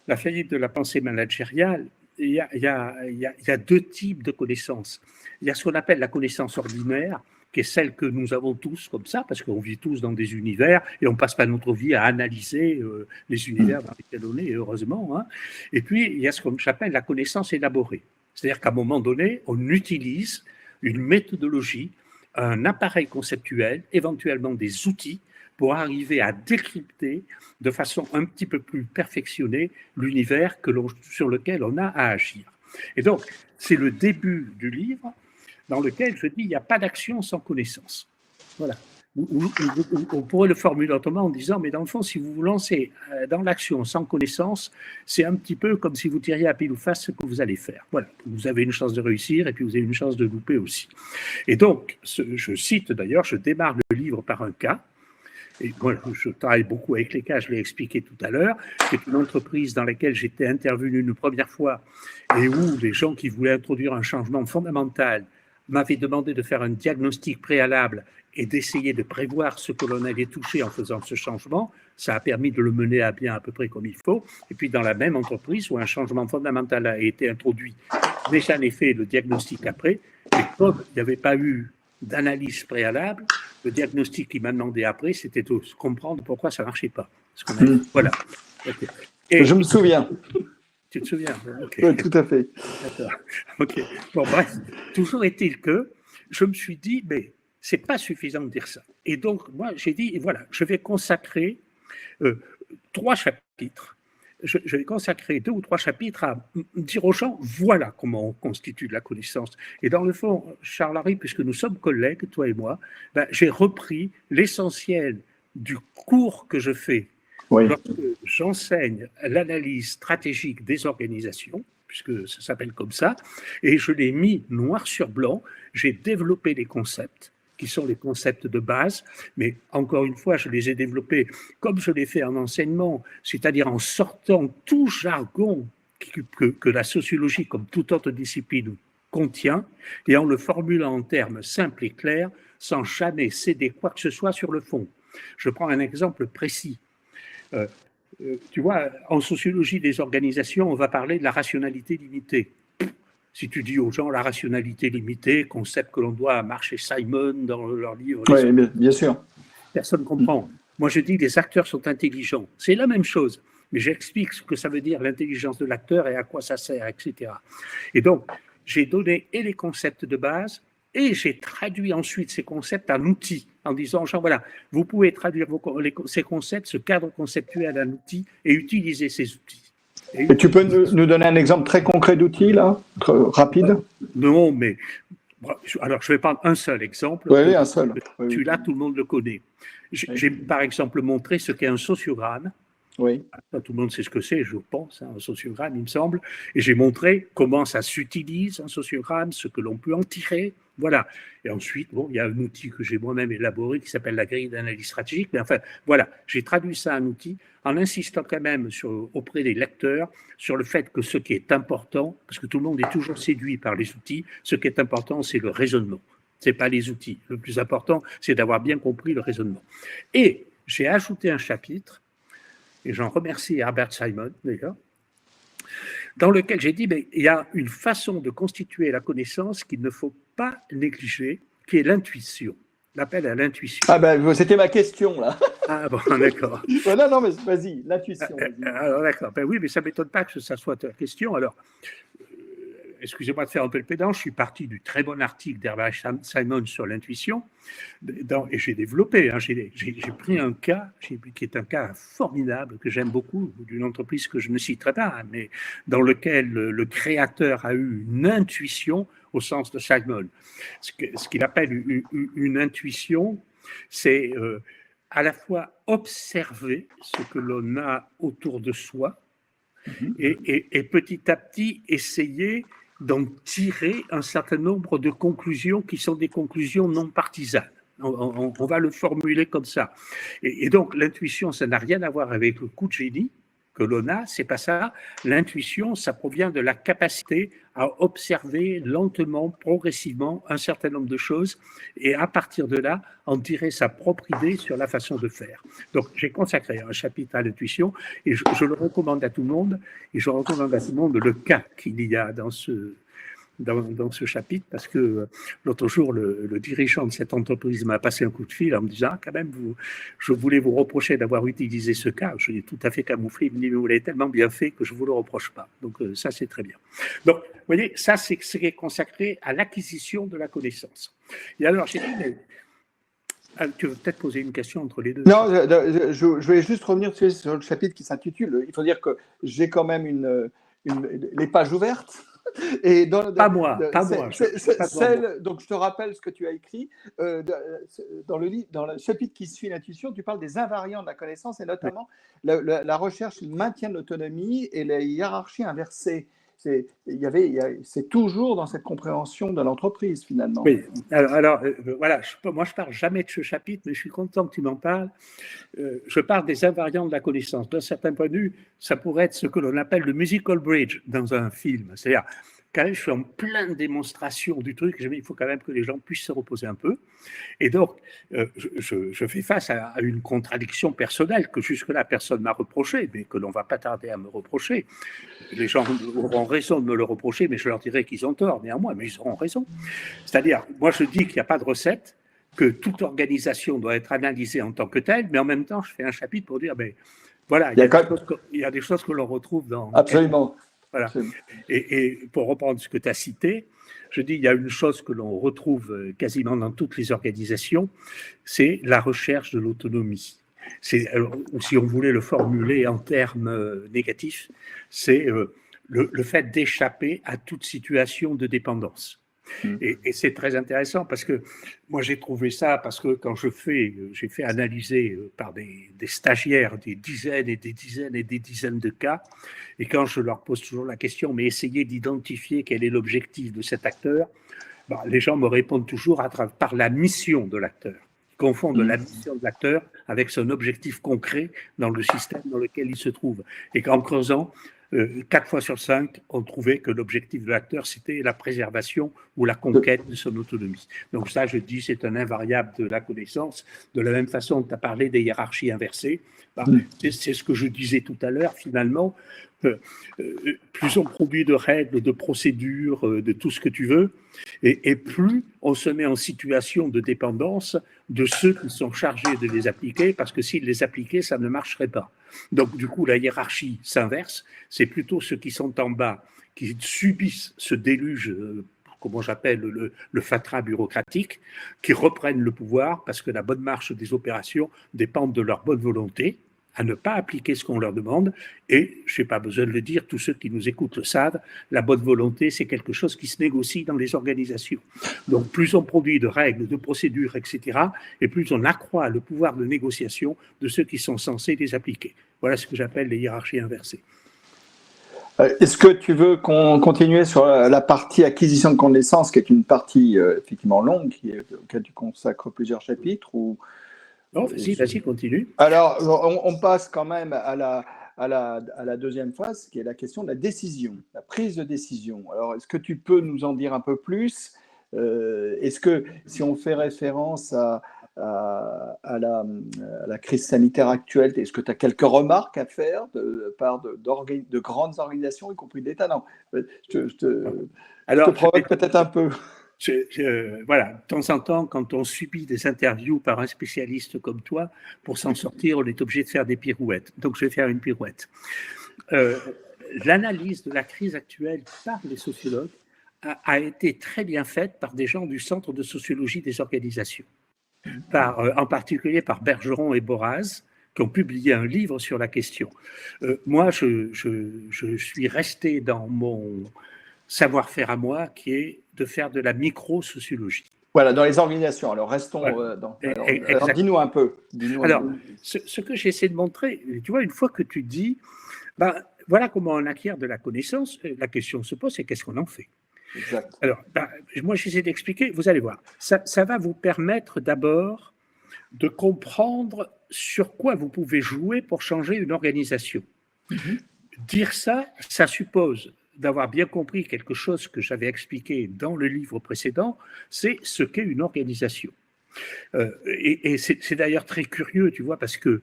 La faillite de la pensée managériale, il y a 2 types de connaissances. Il y a ce qu'on appelle la connaissance ordinaire, qui est celle que nous avons tous comme ça, parce qu'on vit tous dans des univers et on passe pas notre vie à analyser les univers dans lesquels on est, heureusement. Hein. Et puis, il y a ce qu'on appelle la connaissance élaborée. C'est-à-dire qu'à un moment donné, on utilise une méthodologie, un appareil conceptuel, éventuellement des outils, pour arriver à décrypter de façon un petit peu plus perfectionnée l'univers sur lequel on a à agir. Et donc, c'est le début du livre dans lequel je dis il n'y a pas d'action sans connaissance. Voilà. On pourrait le formuler autrement en disant, mais dans le fond, si vous vous lancez dans l'action sans connaissance, c'est un petit peu comme si vous tiriez à pile ou face ce que vous allez faire. Voilà. Vous avez une chance de réussir et puis vous avez une chance de louper aussi. Et donc, je cite d'ailleurs, je démarre le livre par un cas. Et moi, je travaille beaucoup avec les cas, je l'ai expliqué tout à l'heure. C'est une entreprise dans laquelle j'étais intervenu une première fois et où les gens qui voulaient introduire un changement fondamental m'avaient demandé de faire un diagnostic préalable et d'essayer de prévoir ce que l'on allait toucher en faisant ce changement. Ça a permis de le mener à bien à peu près comme il faut. Et puis dans la même entreprise où un changement fondamental a été introduit, déjà en effet le diagnostic après, mais comme il n'y avait pas eu d'analyse préalable, le diagnostic qui m'a demandé après, c'était de comprendre pourquoi ça ne marchait pas. Voilà. Okay. Et je me souviens. Tu te souviens? Okay. Oui, tout à fait. D'accord. Ok. Bon, bref, toujours est-il que je me suis dit, mais c'est pas suffisant de dire ça. Et donc, moi, j'ai dit, et voilà, je vais consacrer 3 chapitres. Je vais consacrer 2 ou 3 chapitres à dire aux gens, voilà comment on constitue de la connaissance. Et dans le fond, Charles-Henri, puisque nous sommes collègues, toi et moi, ben, j'ai repris l'essentiel du cours que je fais lorsque j'enseigne l'analyse stratégique des organisations, puisque ça s'appelle comme ça, et je l'ai mis noir sur blanc, j'ai développé les concepts, qui sont les concepts de base, mais encore une fois, je les ai développés comme je l'ai fait en enseignement, c'est-à-dire en sortant tout jargon que la sociologie, comme toute autre discipline, contient, et en le formulant en termes simples et clairs, sans jamais céder quoi que ce soit sur le fond. Je prends un exemple précis. Tu vois, en sociologie des organisations, on va parler de la rationalité limitée. Si tu dis aux gens la rationalité limitée, concept que l'on doit à Marsh et Simon dans leur livre, oui, bien sûr. Personne ne comprend. Moi, je dis les acteurs sont intelligents. C'est la même chose, mais j'explique ce que ça veut dire l'intelligence de l'acteur et à quoi ça sert, etc. Et donc, j'ai donné et les concepts de base et j'ai traduit ensuite ces concepts en outils, en disant, genre, voilà, vous pouvez traduire ces concepts, ce cadre conceptuel en outil et utiliser ces outils. Et tu peux nous donner un exemple très concret d'outil, là, rapide? Non, mais alors je vais prendre un seul exemple. Oui, un seul. Celui-là, tout le monde le connaît. J'ai par exemple montré ce qu'est un sociogramme. Oui. Tout le monde sait ce que c'est, je pense, hein, un sociogramme, il me semble. Et j'ai montré comment ça s'utilise, un sociogramme, ce que l'on peut en tirer. Voilà. Et ensuite, bon, il y a un outil que j'ai moi-même élaboré qui s'appelle la grille d'analyse stratégique. Mais enfin, voilà, j'ai traduit ça en outil en insistant quand même auprès des lecteurs sur le fait que ce qui est important, parce que tout le monde est toujours séduit par les outils, ce qui est important, c'est le raisonnement. Ce n'est pas les outils. Le plus important, c'est d'avoir bien compris le raisonnement. Et j'ai ajouté un chapitre, et j'en remercie Herbert Simon d'ailleurs, dans lequel j'ai dit, mais il y a une façon de constituer la connaissance qu'il ne faut pas négliger, qui est l'intuition, l'appel à l'intuition. Ah ben, c'était ma question, là. Ah bon, d'accord. Voilà, non, mais vas-y, l'intuition. Alors d'accord, ben oui, mais ça ne m'étonne pas que ça soit ta question. Alors, excusez-moi de faire un peu le pédant, je suis parti du très bon article d'Herbert Simon sur l'intuition, et j'ai développé, hein, j'ai pris un cas qui est un cas formidable, que j'aime beaucoup, d'une entreprise que je ne citerai pas, mais dans lequel le créateur a eu une intuition au sens de Simon. Ce qu'il appelle une intuition, c'est à la fois observer ce que l'on a autour de soi, et petit à petit essayer d'en tirer un certain nombre de conclusions qui sont des conclusions non partisanes. On va le formuler comme ça. Et donc, l'intuition, ça n'a rien à voir avec le coup de génie que l'on a, c'est pas ça. L'intuition, ça provient de la capacité à observer lentement, progressivement, un certain nombre de choses et à partir de là, en tirer sa propre idée sur la façon de faire. Donc, j'ai consacré un chapitre à l'intuition et je le recommande à tout le monde et je recommande à tout le monde le cas qu'il y a dans ce chapitre, parce que l'autre jour, le dirigeant de cette entreprise m'a passé un coup de fil en me disant quand même, je voulais vous reprocher d'avoir utilisé ce cas. Je l'ai tout à fait camouflé. Il me dit, mais vous l'avez tellement bien fait que je ne vous le reproche pas. Donc, ça, c'est très bien. Donc, vous voyez, ça, c'est consacré à l'acquisition de la connaissance. Et alors, j'ai dit, mais tu veux peut-être poser une question entre les deux. Non, je vais juste revenir sur le chapitre qui s'intitule. Il faut dire que j'ai quand même les pages ouvertes. Et pas moi. Donc, je te rappelle ce que tu as écrit. Dans le chapitre qui suit l'intuition, tu parles des invariants de la connaissance et notamment la recherche, le maintien de l'autonomie et la hiérarchie inversée. C'est toujours dans cette compréhension de l'entreprise, finalement. Oui, alors voilà, moi je ne parle jamais de ce chapitre, mais je suis content que tu m'en parles. Je parle des invariants de la connaissance. D'un certain point de vue, ça pourrait être ce que l'on appelle le musical bridge dans un film. C'est-à-dire, quand je suis en pleine démonstration du truc, il faut quand même que les gens puissent se reposer un peu. Et donc, je fais face à une contradiction personnelle que jusque-là personne ne m'a reproché, mais que l'on ne va pas tarder à me reprocher. Les gens auront raison de me le reprocher, mais je leur dirai qu'ils ont tort, néanmoins, mais ils auront raison. C'est-à-dire, moi je dis qu'il n'y a pas de recette, que toute organisation doit être analysée en tant que telle, mais en même temps, je fais un chapitre pour dire, ben, voilà, il y a des choses que l'on retrouve dans... Absolument. Voilà. Et pour reprendre ce que tu as cité, je dis, il y a une chose que l'on retrouve quasiment dans toutes les organisations, c'est la recherche de l'autonomie. Ou si on voulait le formuler en termes négatifs, c'est le fait d'échapper à toute situation de dépendance. Et c'est très intéressant parce que moi j'ai trouvé ça, parce que quand j'ai fait analyser par des stagiaires des dizaines et des dizaines et des dizaines de cas, et quand je leur pose toujours la question, mais essayez d'identifier quel est l'objectif de cet acteur, les gens me répondent toujours par la mission de l'acteur. Ils confondent la mission de l'acteur avec son objectif concret dans le système dans lequel il se trouve. Et qu'en creusant, 4 fois sur 5, on trouvait que l'objectif de l'acteur, c'était la préservation ou la conquête de son autonomie. Donc ça, je dis, c'est un invariable de la connaissance. De la même façon que tu as parlé des hiérarchies inversées, c'est ce que je disais tout à l'heure, finalement. Plus on produit de règles, de procédures, de tout ce que tu veux, et plus on se met en situation de dépendance de ceux qui sont chargés de les appliquer, parce que s'ils les appliquaient, ça ne marcherait pas. Donc du coup, la hiérarchie s'inverse, c'est plutôt ceux qui sont en bas qui subissent ce déluge, comment j'appelle le fatras bureaucratique, qui reprennent le pouvoir parce que la bonne marche des opérations dépend de leur bonne volonté à ne pas appliquer ce qu'on leur demande. Et, je n'ai pas besoin de le dire, tous ceux qui nous écoutent le savent, la bonne volonté, c'est quelque chose qui se négocie dans les organisations. Donc, plus on produit de règles, de procédures, etc., et plus on accroît le pouvoir de négociation de ceux qui sont censés les appliquer. Voilà ce que j'appelle les hiérarchies inversées. Est-ce que tu veux qu'on continue sur la partie acquisition de connaissances, qui est une partie effectivement longue, auquel tu consacres plusieurs chapitres ou... Non, vas-y, continue. Alors, on passe quand même à la deuxième phase, qui est la question de la décision, la prise de décision. Alors, est-ce que tu peux nous en dire un peu plus ? Est-ce que, si on fait référence à la crise sanitaire actuelle, est-ce que tu as quelques remarques à faire de part de grandes organisations, y compris d'État ? Non, je te provoque peut-être un peu. Voilà, de temps en temps, quand on subit des interviews par un spécialiste comme toi, pour s'en sortir, on est obligé de faire des pirouettes. Donc, je vais faire une pirouette. L'analyse de la crise actuelle par les sociologues a été très bien faite par des gens du Centre de sociologie des organisations, en particulier par Bergeron et Boraz, qui ont publié un livre sur la question. Moi, je suis resté dans mon savoir-faire à moi, qui est de faire de la micro-sociologie. Voilà, dans les organisations. Alors, restons dans... Alors, dis-nous un peu. Ce que j'essaie de montrer, tu vois, une fois que tu dis, voilà comment on acquiert de la connaissance, la question se pose, c'est qu'est-ce qu'on en fait? Exact. Alors, moi, j'essaie d'expliquer, vous allez voir, ça va vous permettre d'abord de comprendre sur quoi vous pouvez jouer pour changer une organisation. Dire ça suppose d'avoir bien compris quelque chose que j'avais expliqué dans le livre précédent, c'est ce qu'est une organisation. Et c'est d'ailleurs très curieux, tu vois, parce que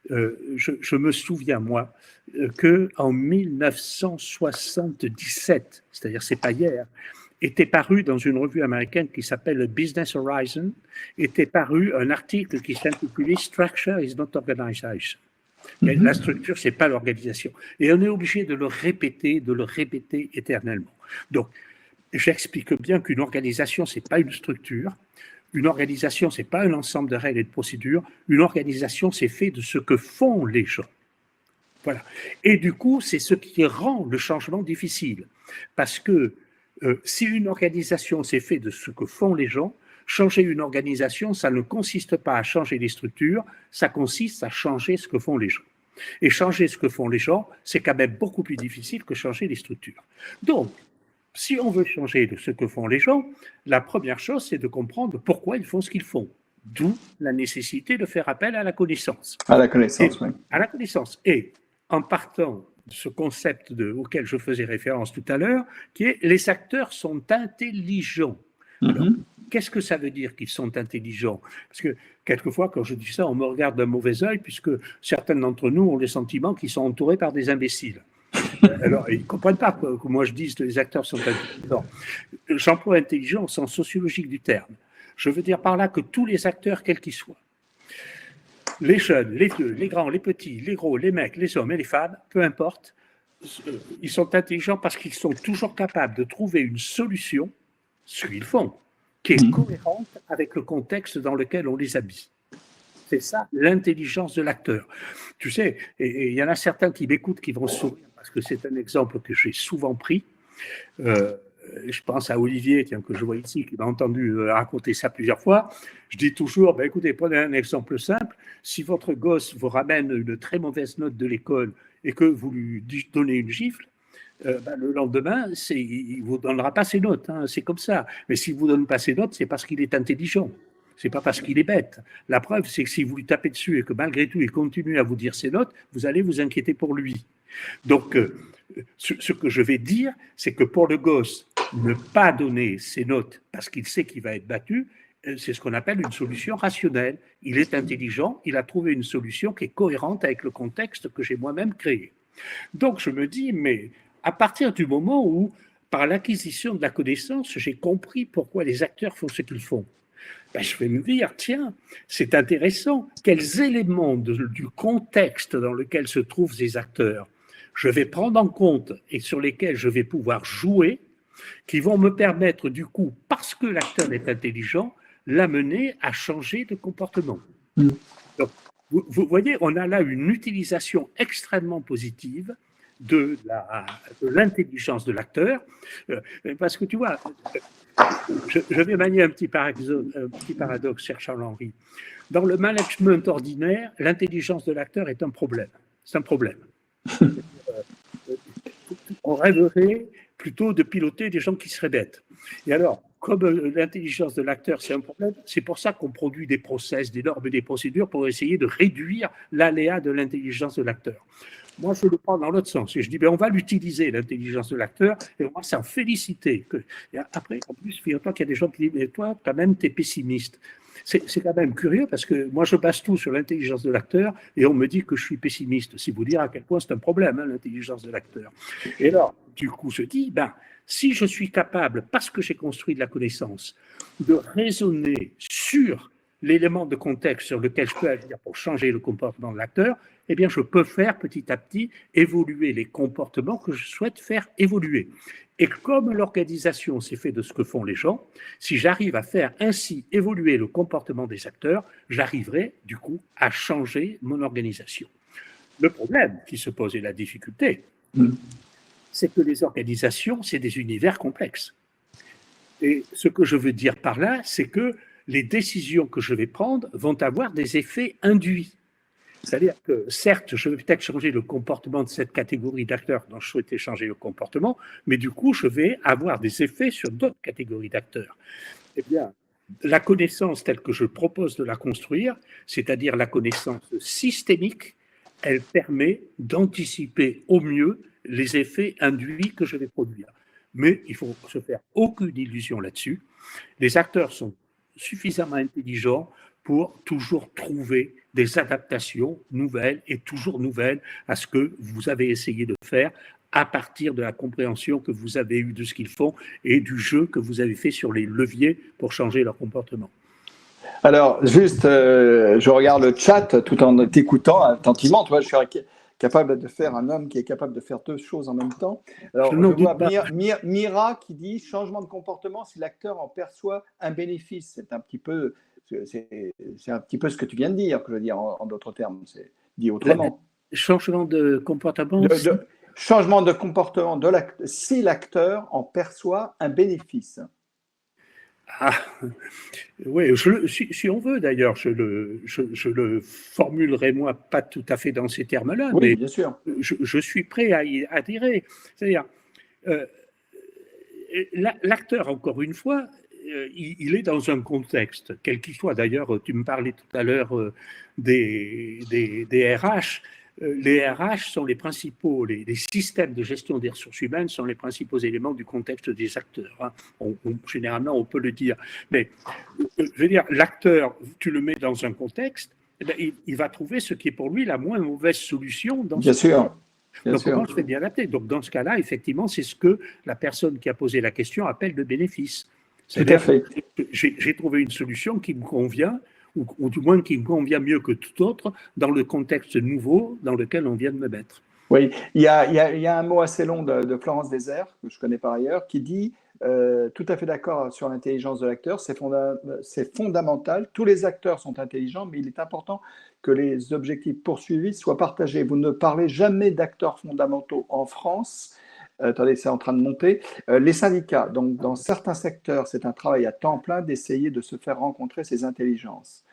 je me souviens, moi, qu'en 1977, c'est-à-dire c'est pas hier, était paru dans une revue américaine qui s'appelle Business Horizon, était paru un article qui s'intitulait Structure is not organization. La structure, c'est pas l'organisation. Et on est obligé de le répéter éternellement. Donc, j'explique bien qu'une organisation, c'est pas une structure. Une organisation, c'est pas un ensemble de règles et de procédures. Une organisation, c'est fait de ce que font les gens. Voilà. Et du coup, c'est ce qui rend le changement difficile. Parce que si une organisation, c'est fait de ce que font les gens, changer une organisation, ça ne consiste pas à changer les structures, ça consiste à changer ce que font les gens. Et changer ce que font les gens, c'est quand même beaucoup plus difficile que changer les structures. Donc, si on veut changer ce que font les gens, la première chose, c'est de comprendre pourquoi ils font ce qu'ils font. D'où la nécessité de faire appel à la connaissance. À la connaissance, oui. À la connaissance. Et en partant de ce concept auquel je faisais référence tout à l'heure, qui est les acteurs sont intelligents. Alors, qu'est-ce que ça veut dire qu'ils sont intelligents? Parce que quelquefois, quand je dis ça, on me regarde d'un mauvais œil, puisque certains d'entre nous ont le sentiment qu'ils sont entourés par des imbéciles. Alors, ils ne comprennent pas que moi je dise que les acteurs sont intelligents. J'emploie intelligent au sens sociologique du terme. Je veux dire par là que tous les acteurs, quels qu'ils soient, les jeunes, les vieux, les grands, les petits, les gros, les mecs, les hommes et les femmes, peu importe, ils sont intelligents parce qu'ils sont toujours capables de trouver une solution, ce qu'ils font, qui est cohérente avec le contexte dans lequel on les habille. C'est ça, l'intelligence de l'acteur. Tu sais, et il y en a certains qui m'écoutent qui vont sourire parce que c'est un exemple que j'ai souvent pris. Je pense à Olivier, tiens, que je vois ici, qui m'a entendu raconter ça plusieurs fois. Je dis toujours, écoutez, prenez un exemple simple. Si votre gosse vous ramène une très mauvaise note de l'école et que vous lui donnez une gifle, le lendemain, il ne vous donnera pas ses notes. Hein, c'est comme ça. Mais s'il ne vous donne pas ses notes, c'est parce qu'il est intelligent. Ce n'est pas parce qu'il est bête. La preuve, c'est que si vous lui tapez dessus et que malgré tout, il continue à vous dire ses notes, vous allez vous inquiéter pour lui. Donc, ce que je vais dire, c'est que pour le gosse, ne pas donner ses notes parce qu'il sait qu'il va être battu, c'est ce qu'on appelle une solution rationnelle. Il est intelligent, il a trouvé une solution qui est cohérente avec le contexte que j'ai moi-même créé. Donc, je me dis, mais à partir du moment où, par l'acquisition de la connaissance, j'ai compris pourquoi les acteurs font ce qu'ils font, je vais me dire, tiens, c'est intéressant, quels éléments du contexte dans lequel se trouvent ces acteurs je vais prendre en compte et sur lesquels je vais pouvoir jouer, qui vont me permettre du coup, parce que l'acteur est intelligent, l'amener à changer de comportement. Donc, vous voyez, on a là une utilisation extrêmement positive de l'intelligence de l'acteur, parce que tu vois, je vais manier un petit paradoxe, cher Charles-Henri. Dans le management ordinaire, l'intelligence de l'acteur est un problème. C'est un problème. On rêverait plutôt de piloter des gens qui seraient bêtes. Et alors, comme l'intelligence de l'acteur, c'est un problème, c'est pour ça qu'on produit des process, des normes et des procédures pour essayer de réduire l'aléa de l'intelligence de l'acteur. Moi, je le prends dans l'autre sens. Et je dis, on va l'utiliser, l'intelligence de l'acteur, et on va s'en féliciter. Et après, en plus, figure-toi qu'il y a des gens qui disent, mais toi, quand même, tu es pessimiste. C'est quand même curieux parce que moi, je base tout sur l'intelligence de l'acteur et on me dit que je suis pessimiste. C'est vous dire à quel point c'est un problème, l'intelligence de l'acteur. Et alors, du coup, je dis, Si je suis capable, parce que j'ai construit de la connaissance, de raisonner sur l'élément de contexte sur lequel je peux agir pour changer le comportement de l'acteur, eh bien, je peux faire petit à petit évoluer les comportements que je souhaite faire évoluer. Et comme l'organisation, c'est fait de ce que font les gens, si j'arrive à faire ainsi évoluer le comportement des acteurs, j'arriverai du coup à changer mon organisation. Le problème qui se pose et la difficulté, c'est que les organisations, c'est des univers complexes. Et ce que je veux dire par là, c'est que les décisions que je vais prendre vont avoir des effets induits. C'est-à-dire que, certes, je vais peut-être changer le comportement de cette catégorie d'acteurs dont je souhaitais changer le comportement, mais du coup, je vais avoir des effets sur d'autres catégories d'acteurs. Eh bien, la connaissance telle que je propose de la construire, c'est-à-dire la connaissance systémique, elle permet d'anticiper au mieux les effets induits que je vais produire. Mais il faut se faire aucune illusion là-dessus. Les acteurs sont suffisamment intelligents pour toujours trouver des adaptations nouvelles et toujours nouvelles à ce que vous avez essayé de faire à partir de la compréhension que vous avez eue de ce qu'ils font et du jeu que vous avez fait sur les leviers pour changer leur comportement. Alors, juste, je regarde le chat tout en t'écoutant attentivement. Tu vois, je suis capable de faire un homme qui est capable de faire deux choses en même temps. Alors, je vois Mira qui dit changement de comportement si l'acteur en perçoit un bénéfice. C'est un petit peu ce que tu viens de dire, que je veux dire en d'autres termes. C'est dit autrement. Changement de comportement. Changement de comportement si l'acteur en perçoit un bénéfice. Ah, oui, si on veut d'ailleurs, je le formulerai moi pas tout à fait dans ces termes-là, oui, mais bien sûr. Je suis prêt à y adhérer. C'est-à-dire, l'acteur, encore une fois, il est dans un contexte, quel qu'il soit. D'ailleurs, tu me parlais tout à l'heure des RH. Les RH sont les principaux, les systèmes de gestion des ressources humaines sont les principaux éléments du contexte des acteurs. Hein. Généralement, on peut le dire. Mais je veux dire, l'acteur, tu le mets dans un contexte, eh bien, il va trouver ce qui est pour lui la moins mauvaise solution dans bien ce sûr. contexte. Donc, comment je fais bien adapter? Donc, dans ce cas-là, effectivement, c'est ce que la personne qui a posé la question appelle le bénéfice. Tout à fait. J'ai trouvé une solution qui me convient, ou du moins qui me convient mieux que tout autre, dans le contexte nouveau dans lequel on vient de me mettre. Oui, il y a un mot assez long de Florence Désert, que je connais par ailleurs, qui dit tout à fait d'accord sur l'intelligence de l'acteur, c'est fondamental. Tous les acteurs sont intelligents, mais il est important que les objectifs poursuivis soient partagés. Vous ne parlez jamais d'acteurs fondamentaux en France. Attendez, c'est en train de monter. Les syndicats, donc dans certains secteurs, c'est un travail à temps plein d'essayer de se faire rencontrer ces intelligences.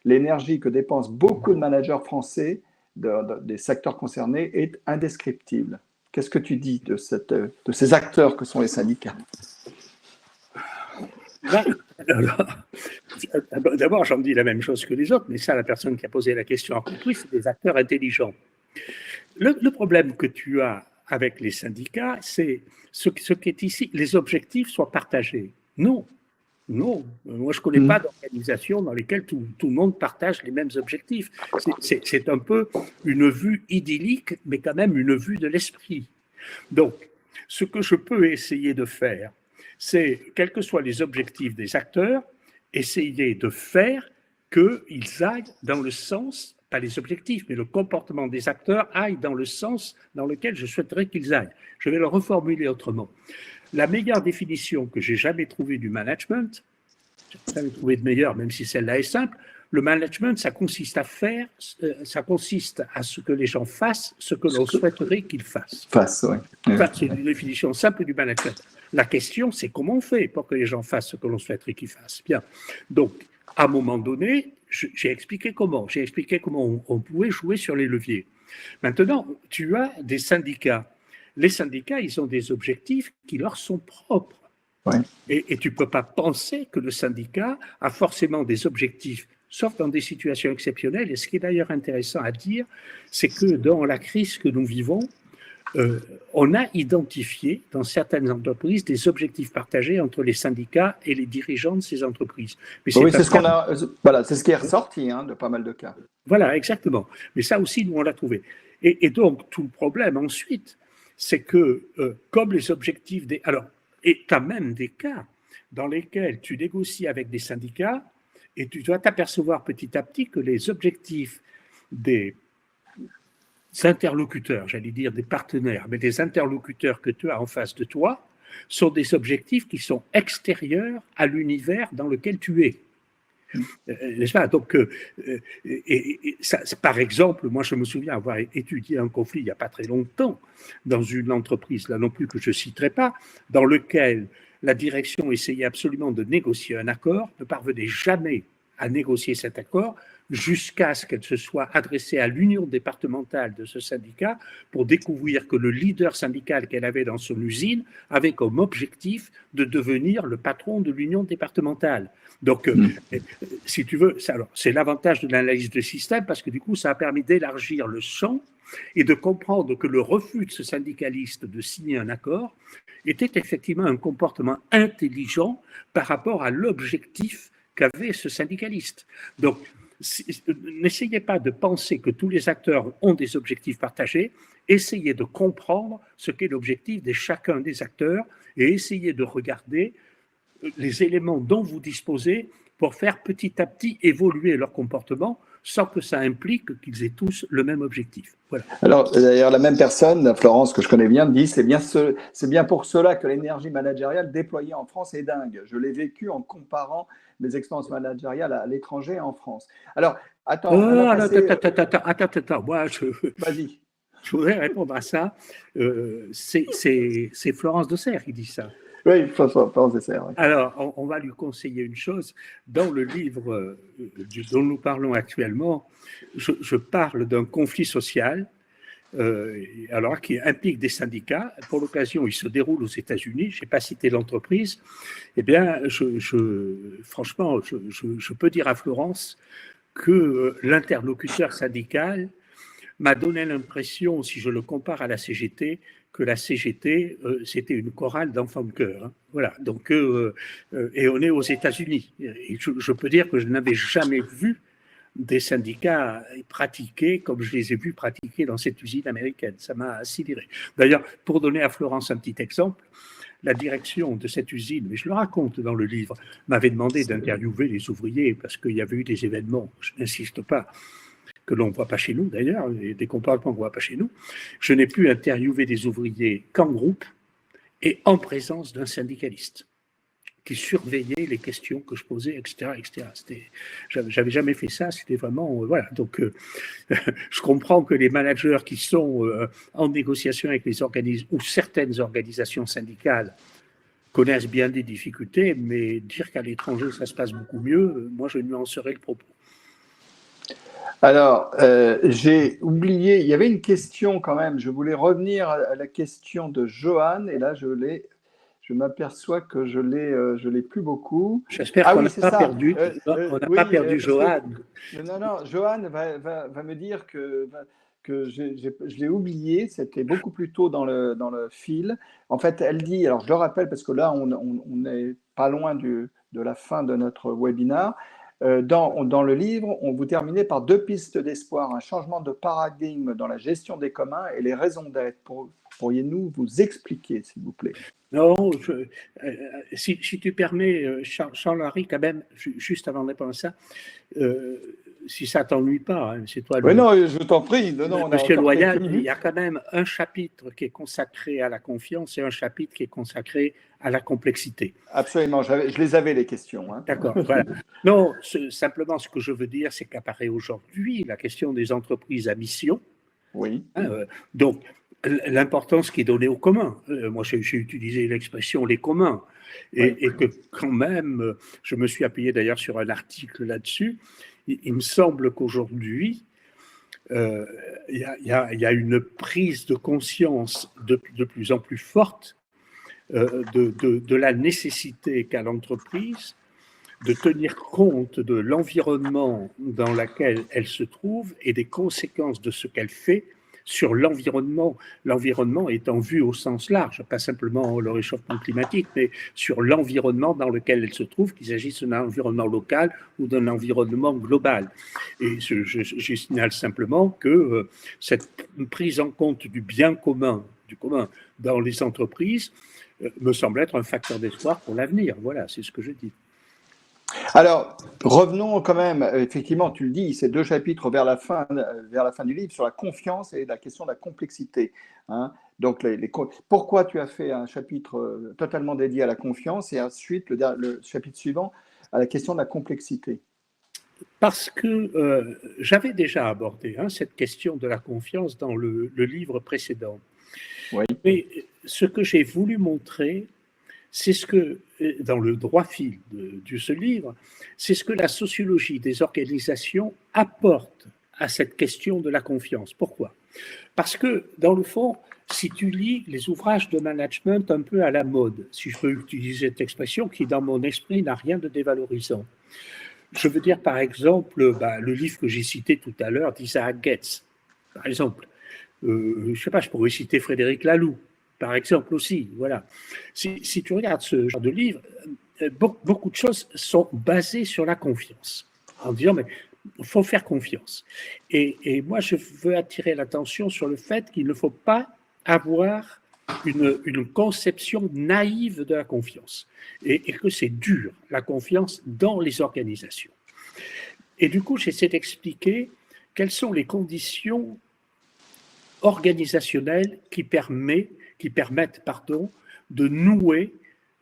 L'énergie que dépensent beaucoup de managers français des secteurs concernés est indescriptible. Qu'est-ce que tu dis de ces acteurs que sont les syndicats? D'abord, j'en dis la même chose que les autres, mais ça, la personne qui a posé la question a compris, c'est des acteurs intelligents. Le problème que tu as avec les syndicats, c'est ce qui est ici, les objectifs soient partagés. Non, moi je ne connais pas d'organisation dans lesquelles tout le monde partage les mêmes objectifs. C'est un peu une vue idyllique, mais quand même une vue de l'esprit. Donc, ce que je peux essayer de faire, c'est, quels que soient les objectifs des acteurs, essayer de faire qu'ils aillent dans le sens, pas les objectifs, mais le comportement des acteurs aille dans le sens dans lequel je souhaiterais qu'ils aillent. Je vais le reformuler autrement. La meilleure définition que j'ai jamais trouvée du management, je n'ai jamais trouvé de meilleure, même si celle-là est simple, le management, ça consiste à ce que les gens fassent ce que l'on souhaiterait qu'ils fassent. Ouais. Enfin, c'est une définition simple du management. La question, c'est comment on fait pour que les gens fassent ce que l'on souhaiterait qu'ils fassent. Bien. Donc, à un moment donné, j'ai expliqué comment. J'ai expliqué comment on pouvait jouer sur les leviers. Maintenant, tu as des syndicats. Les syndicats, ils ont des objectifs qui leur sont propres. Ouais. Et tu ne peux pas penser que le syndicat a forcément des objectifs, sauf dans des situations exceptionnelles. Et ce qui est d'ailleurs intéressant à dire, c'est que dans la crise que nous vivons, on a identifié dans certaines entreprises des objectifs partagés entre les syndicats et les dirigeants de ces entreprises. Mais oui, c'est ce qui est ressorti de pas mal de cas. Voilà, exactement. Mais ça aussi, nous, on l'a trouvé. Et donc, tout le problème ensuite, c'est que comme les objectifs des... Alors, Et tu as même des cas dans lesquels tu négocies avec des syndicats et tu dois t'apercevoir petit à petit que les objectifs des interlocuteurs, j'allais dire des partenaires, mais des interlocuteurs que tu as en face de toi, sont des objectifs qui sont extérieurs à l'univers dans lequel tu es. N'est-ce pas? Donc, ça, par exemple, moi je me souviens avoir étudié un conflit il n'y a pas très longtemps dans une entreprise, là non plus que je ne citerai pas, dans lequel la direction essayait absolument de négocier un accord, ne parvenait jamais à négocier cet accord jusqu'à ce qu'elle se soit adressée à l'union départementale de ce syndicat pour découvrir que le leader syndical qu'elle avait dans son usine avait comme objectif de devenir le patron de l'union départementale. Donc, si tu veux, c'est l'avantage de l'analyse de système parce que du coup, ça a permis d'élargir le champ et de comprendre que le refus de ce syndicaliste de signer un accord était effectivement un comportement intelligent par rapport à l'objectif qu'avait ce syndicaliste. Donc, n'essayez pas de penser que tous les acteurs ont des objectifs partagés, essayez de comprendre ce qu'est l'objectif de chacun des acteurs et essayez de regarder les éléments dont vous disposez pour faire petit à petit évoluer leur comportement sans que ça implique qu'ils aient tous le même objectif. Voilà. Alors, d'ailleurs, la même personne, Florence, que je connais bien, dit c'est bien pour cela que l'énergie managériale déployée en France est dingue. Je l'ai vécu en comparant mes expériences managériales à l'étranger et en France. Alors, attends. Attends. Moi, Vas-y. Je voudrais répondre à ça. C'est Florence Dessert qui dit ça. Oui, Florence Dessert. Oui. Alors, on va lui conseiller une chose. Dans le livre dont nous parlons actuellement, je parle d'un conflit social alors qui implique des syndicats. Pour l'occasion, il se déroule aux États-Unis. Je n'ai pas cité l'entreprise. Eh bien, franchement, je peux dire à Florence que l'interlocuteur syndical m'a donné l'impression, si je le compare à la CGT, que la CGT, c'était une chorale d'enfants de chœur. Hein. Voilà. Donc, et on est aux États-Unis. Et je peux dire que je n'avais jamais vu des syndicats pratiqués comme je les ai vus pratiquer dans cette usine américaine. Ça m'a sidéré. D'ailleurs, pour donner à Florence un petit exemple, la direction de cette usine, mais je le raconte dans le livre, m'avait demandé d'interviewer les ouvriers parce qu'il y avait eu des événements, je n'insiste pas, que l'on ne voit pas chez nous d'ailleurs, des comportements qu'on ne voit pas chez nous. Je n'ai pu interviewer des ouvriers qu'en groupe et en présence d'un syndicaliste qui surveillait les questions que je posais, etc. J'avais jamais fait ça, c'était vraiment... voilà. Donc, je comprends que les managers qui sont en négociation avec les organismes ou certaines organisations syndicales connaissent bien des difficultés, mais dire qu'à l'étranger, ça se passe beaucoup mieux, moi, je nuancerais le propos. Alors, j'ai oublié, il y avait une question quand même, je voulais revenir à la question de Johan, et là, je m'aperçois que je l'ai plus beaucoup. J'espère qu'on n'a pas perdu, pas perdu Johan. Non, Johan va me dire que je l'ai oublié, c'était beaucoup plus tôt dans le fil. En fait, elle dit, alors je le rappelle parce que là, on n'est pas loin de la fin de notre webinaire. Dans le livre, on vous terminez par 2 pistes d'espoir, un changement de paradigme dans la gestion des communs et les raisons d'être. Pourriez-nous vous expliquer, s'il vous plaît? Non, si tu permets, Charles-Henri, quand même, juste avant de répondre à ça, si ça ne t'ennuie pas, hein, c'est toi le... Oui, non, je t'en prie. Non, Monsieur Loyal, il y a quand même un chapitre qui est consacré à la confiance et un chapitre qui est consacré à la complexité. Absolument, je les avais, les questions. Hein. D'accord, voilà. Non, simplement, ce que je veux dire, c'est qu'apparaît aujourd'hui la question des entreprises à mission. Oui. Donc, l'importance qui est donnée aux communs. Moi, j'ai utilisé l'expression les communs. Et que quand même, je me suis appuyé d'ailleurs sur un article là-dessus, il me semble qu'aujourd'hui, il y a une prise de conscience de plus en plus forte de la nécessité qu'a l'entreprise de tenir compte de l'environnement dans lequel elle se trouve et des conséquences de ce qu'elle fait sur l'environnement. L'environnement étant vu au sens large, pas simplement le réchauffement climatique, mais sur l'environnement dans lequel elle se trouve, qu'il s'agisse d'un environnement local ou d'un environnement global. Et je signale simplement que cette prise en compte du bien commun, dans les entreprises, me semble être un facteur d'espoir pour l'avenir. Voilà, c'est ce que je dis. Alors, revenons quand même, effectivement, tu le dis, ces 2 chapitres vers la fin du livre sur la confiance et la question de la complexité. Hein. Donc, pourquoi tu as fait un chapitre totalement dédié à la confiance et ensuite le chapitre suivant à la question de la complexité? Parce que j'avais déjà abordé cette question de la confiance dans le livre précédent. Oui. Mais ce que j'ai voulu montrer, c'est ce que, dans le droit fil de ce livre, c'est ce que la sociologie des organisations apporte à cette question de la confiance. Pourquoi ? Parce que, dans le fond, si tu lis les ouvrages de management un peu à la mode, si je peux utiliser cette expression qui, dans mon esprit, n'a rien de dévalorisant. Je veux dire, par exemple, le livre que j'ai cité tout à l'heure d'Isaac Getz, par exemple. Je ne sais pas, je pourrais citer Frédéric Laloux, par exemple aussi. Voilà. Si tu regardes ce genre de livre, beaucoup de choses sont basées sur la confiance, en disant, mais il faut faire confiance. Et moi, je veux attirer l'attention sur le fait qu'il ne faut pas avoir une conception naïve de la confiance et que c'est dur, la confiance dans les organisations. Et du coup, j'essaie d'expliquer quelles sont les conditions organisationnelles qui permettent de nouer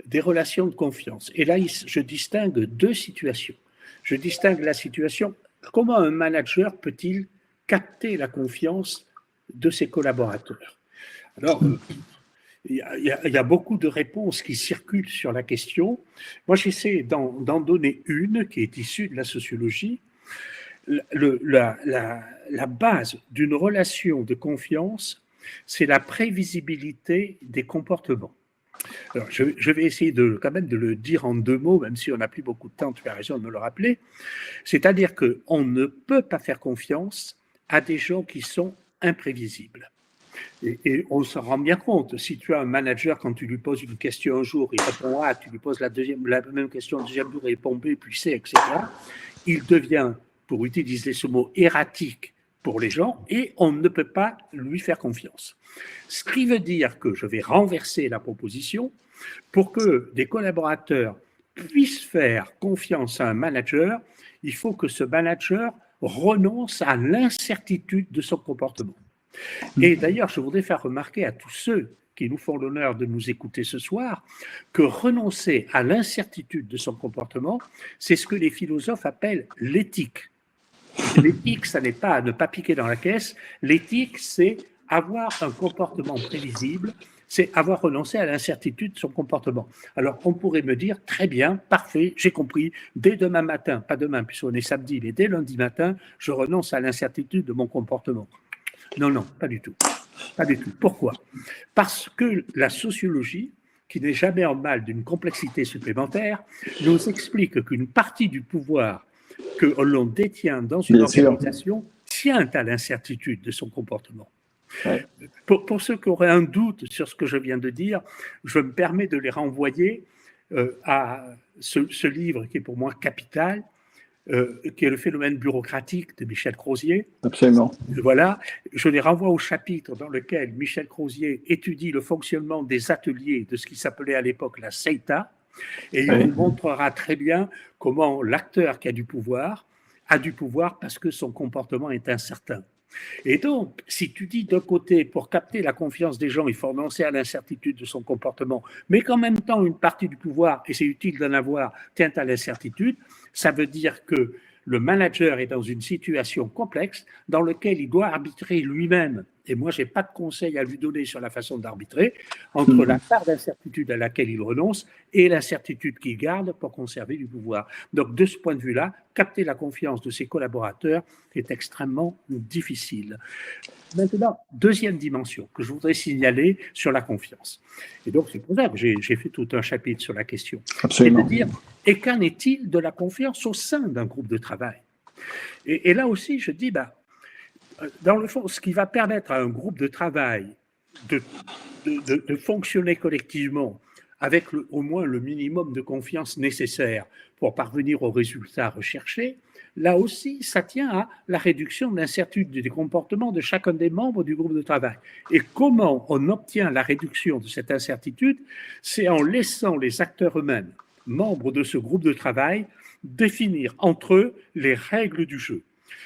des relations de confiance. Et là, je distingue 2 situations. Je distingue la situation, comment un manager peut-il capter la confiance de ses collaborateurs? Alors, il y a beaucoup de réponses qui circulent sur la question. Moi, j'essaie d'en donner une qui est issue de la sociologie. La base d'une relation de confiance, c'est la prévisibilité des comportements. Alors, je vais essayer quand même de le dire en 2 mots, même si on n'a plus beaucoup de temps, tu as raison de me le rappeler. C'est-à-dire qu'on ne peut pas faire confiance à des gens qui sont imprévisibles. Et on s'en rend bien compte. Si tu as un manager, quand tu lui poses une question un jour, il répond A, tu lui poses la même question le deuxième jour, il répond B, puis C, etc. Il devient, pour utiliser ce mot, erratique pour les gens et on ne peut pas lui faire confiance. Ce qui veut dire que je vais renverser la proposition pour que des collaborateurs puissent faire confiance à un manager, il faut que ce manager renonce à l'incertitude de son comportement. Et d'ailleurs, je voudrais faire remarquer à tous ceux qui nous font l'honneur de nous écouter ce soir que renoncer à l'incertitude de son comportement, c'est ce que les philosophes appellent l'éthique. L'éthique, ça n'est pas ne pas piquer dans la caisse. L'éthique, c'est avoir un comportement prévisible, c'est avoir renoncé à l'incertitude de son comportement. Alors, on pourrait me dire, très bien, parfait, j'ai compris, dès demain matin, pas demain puisqu'on est samedi, mais dès lundi matin, je renonce à l'incertitude de mon comportement. Non, non, pas du tout. Pas du tout. Pourquoi ? Parce que la sociologie, qui n'est jamais en mal d'une complexité supplémentaire, nous explique qu'une partie du pouvoir que l'on détient dans une organisation tient à l'incertitude de son comportement. Ouais. Pour ceux qui auraient un doute sur ce que je viens de dire, je me permets de les renvoyer à ce livre qui est pour moi capital, qui est le phénomène bureaucratique de Michel Crozier. Absolument. Voilà, je les renvoie au chapitre dans lequel Michel Crozier étudie le fonctionnement des ateliers de ce qui s'appelait à l'époque la CETA, et il nous montrera très bien comment l'acteur qui a du pouvoir parce que son comportement est incertain. Et donc, si tu dis d'un côté, pour capter la confiance des gens, il faut renoncer à l'incertitude de son comportement, mais qu'en même temps, une partie du pouvoir, et c'est utile d'en avoir, tient à l'incertitude, ça veut dire que le manager est dans une situation complexe dans laquelle il doit arbitrer lui-même. Et moi, je n'ai pas de conseil à lui donner sur la façon d'arbitrer entre la part d'incertitude à laquelle il renonce et l'incertitude qu'il garde pour conserver du pouvoir. Donc, de ce point de vue-là, capter la confiance de ses collaborateurs est extrêmement difficile. Maintenant, deuxième dimension que je voudrais signaler sur la confiance. Et donc, c'est pour ça que j'ai fait tout un chapitre sur la question. Absolument. Et de dire, et qu'en est-il de la confiance au sein d'un groupe de travail ? Et là aussi, je dis, dans le fond, ce qui va permettre à un groupe de travail de fonctionner collectivement avec au moins le minimum de confiance nécessaire pour parvenir aux résultats recherchés, là aussi, ça tient à la réduction de l'incertitude des comportements de chacun des membres du groupe de travail. Et comment on obtient la réduction de cette incertitude? C'est en laissant les acteurs eux-mêmes, membres de ce groupe de travail, définir entre eux les règles du jeu.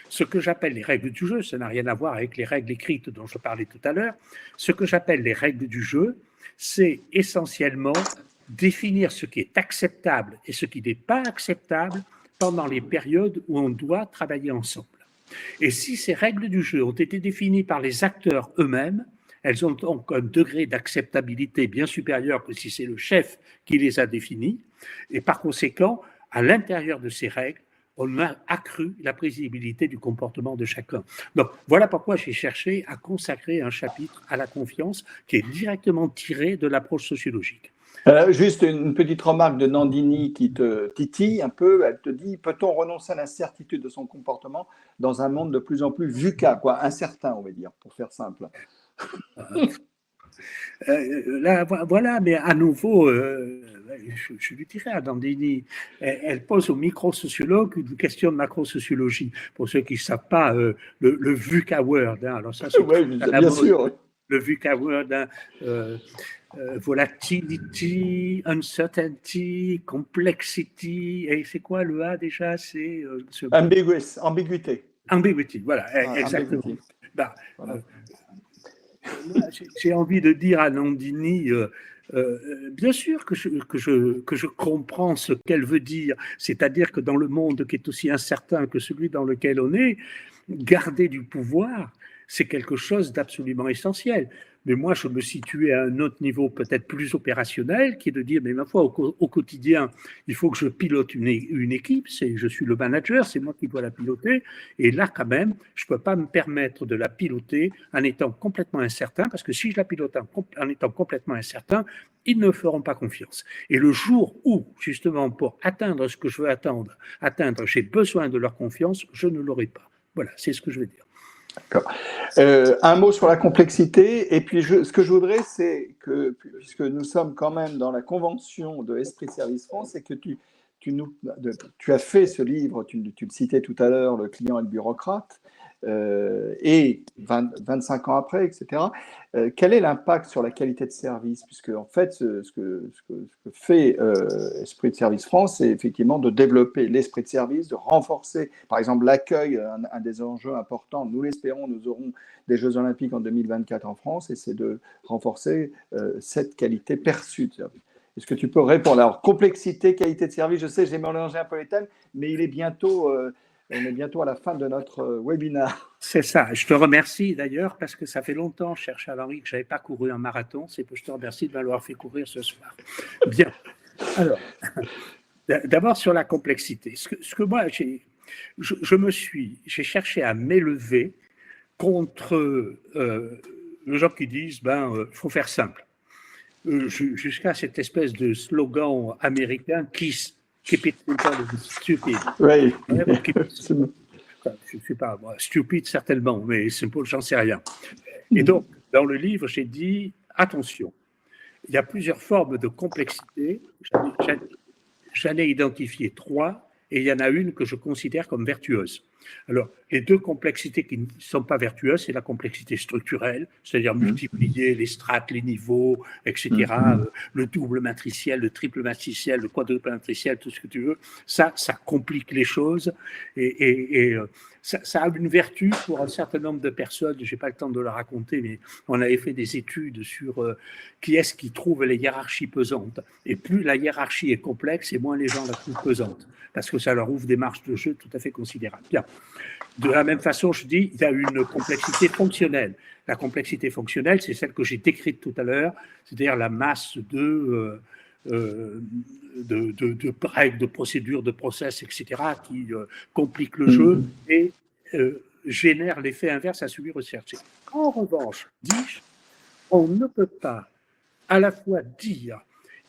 Ce que j'appelle les règles du jeu, ça n'a rien à voir avec les règles écrites dont je parlais tout à l'heure. Ce que j'appelle les règles du jeu, c'est essentiellement définir ce qui est acceptable et ce qui n'est pas acceptable pendant les périodes où on doit travailler ensemble. Et si ces règles du jeu ont été définies par les acteurs eux-mêmes, elles ont donc un degré d'acceptabilité bien supérieur que si c'est le chef qui les a définies. Et par conséquent, à l'intérieur de ces règles, on a accru la prévisibilité du comportement de chacun. Donc, voilà pourquoi j'ai cherché à consacrer un chapitre à la confiance qui est directement tiré de l'approche sociologique. Juste une petite remarque de Nandini qui te titille un peu. Elle te dit, peut-on renoncer à l'incertitude de son comportement dans un monde de plus en plus VUCA, quoi, incertain, on va dire, pour faire simple. Là, voilà, mais à nouveau, je lui dirais à Nandini, elle pose au micro-sociologue une question de macro-sociologie. Pour ceux qui ne savent pas, le VUCA word, hein, alors ça, c'est bien sûr. Le VUCA word, hein, volatility, uncertainty, complexity, et c'est quoi le A déjà? C'est ambiguïté. Ambiguity, voilà, exactement. Ambiguity. Bah, voilà. J'ai envie de dire à Nandini, bien sûr que je comprends ce qu'elle veut dire, c'est-à-dire que dans le monde qui est aussi incertain que celui dans lequel on est, garder du pouvoir, c'est quelque chose d'absolument essentiel. Mais moi, je me situais à un autre niveau peut-être plus opérationnel, qui est de dire, mais ma foi, au quotidien, il faut que je pilote une équipe, je suis le manager, c'est moi qui dois la piloter, et là, quand même, je ne peux pas me permettre de la piloter en étant complètement incertain, parce que si je la pilote en étant complètement incertain, ils ne me feront pas confiance. Et le jour où, justement, pour atteindre ce que je veux atteindre, j'ai besoin de leur confiance, je ne l'aurai pas. Voilà, c'est ce que je veux dire. D'accord. Un mot sur la complexité, et puis ce que je voudrais, c'est que, puisque nous sommes quand même dans la convention de Esprit de Service France, c'est que tu as fait ce livre, tu le citais tout à l'heure, Le client et le bureaucrate, et 25 ans après, etc. Quel est l'impact sur la qualité de service? Puisque, en fait, ce que fait Esprit de Service France, c'est effectivement de développer l'esprit de service, de renforcer, par exemple, l'accueil, un des enjeux importants. Nous l'espérons, nous aurons des Jeux Olympiques en 2024 en France, et c'est de renforcer cette qualité perçue de service. Est-ce que tu peux répondre? Alors, complexité, qualité de service, je sais, j'ai mélangé un peu les thèmes, mais on est bientôt à la fin de notre webinaire. C'est ça. Je te remercie d'ailleurs parce que ça fait longtemps, cher Charles-Henri, que je n'avais pas couru un marathon. Je te remercie de m'avoir fait courir ce soir. Bien. Alors, d'abord sur la complexité. Ce que moi, j'ai cherché à m'élever contre les gens qui disent, faut faire simple. Jusqu'à cette espèce de slogan américain, KISS. Keep it simple, stupid. Oui. Je ne sais pas, stupide certainement, mais simple, j'en sais rien. Et donc, dans le livre, j'ai dit, attention, il y a plusieurs formes de complexité. J'en ai identifié 3, et il y en a une que je considère comme vertueuse. Alors, les 2 complexités qui ne sont pas vertueuses, c'est la complexité structurelle, c'est-à-dire multiplier les strates, les niveaux, etc., le double matriciel, le triple matriciel, le quadruple matriciel, tout ce que tu veux. Ça complique les choses et ça a une vertu pour un certain nombre de personnes. Je n'ai pas le temps de le raconter, mais on avait fait des études sur qui est-ce qui trouve les hiérarchies pesantes. Et plus la hiérarchie est complexe, et moins les gens la trouvent pesante, parce que ça leur ouvre des marges de jeu tout à fait considérables. Bien. De la même façon, je dis, il y a une complexité fonctionnelle. La complexité fonctionnelle, c'est celle que j'ai décrite tout à l'heure, c'est-à-dire la masse de règles, de procédures, de process, etc., qui compliquent le jeu et génèrent l'effet inverse à celui recherché. En revanche, dis-je, on ne peut pas à la fois dire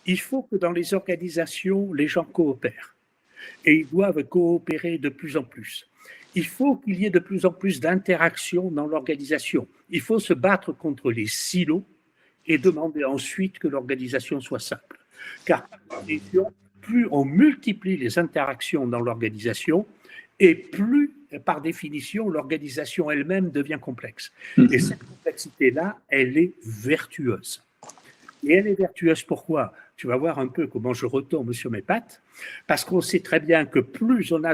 il faut que dans les organisations, les gens coopèrent, et ils doivent coopérer de plus en plus. Il faut qu'il y ait de plus en plus d'interactions dans l'organisation. Il faut se battre contre les silos et demander ensuite que l'organisation soit simple. Car par définition, plus on multiplie les interactions dans l'organisation, et plus, par définition, l'organisation elle-même devient complexe. Et cette complexité-là, elle est vertueuse. Et elle est vertueuse pourquoi? Tu vas voir un peu comment je retombe sur mes pattes, parce qu'on sait très bien que plus on a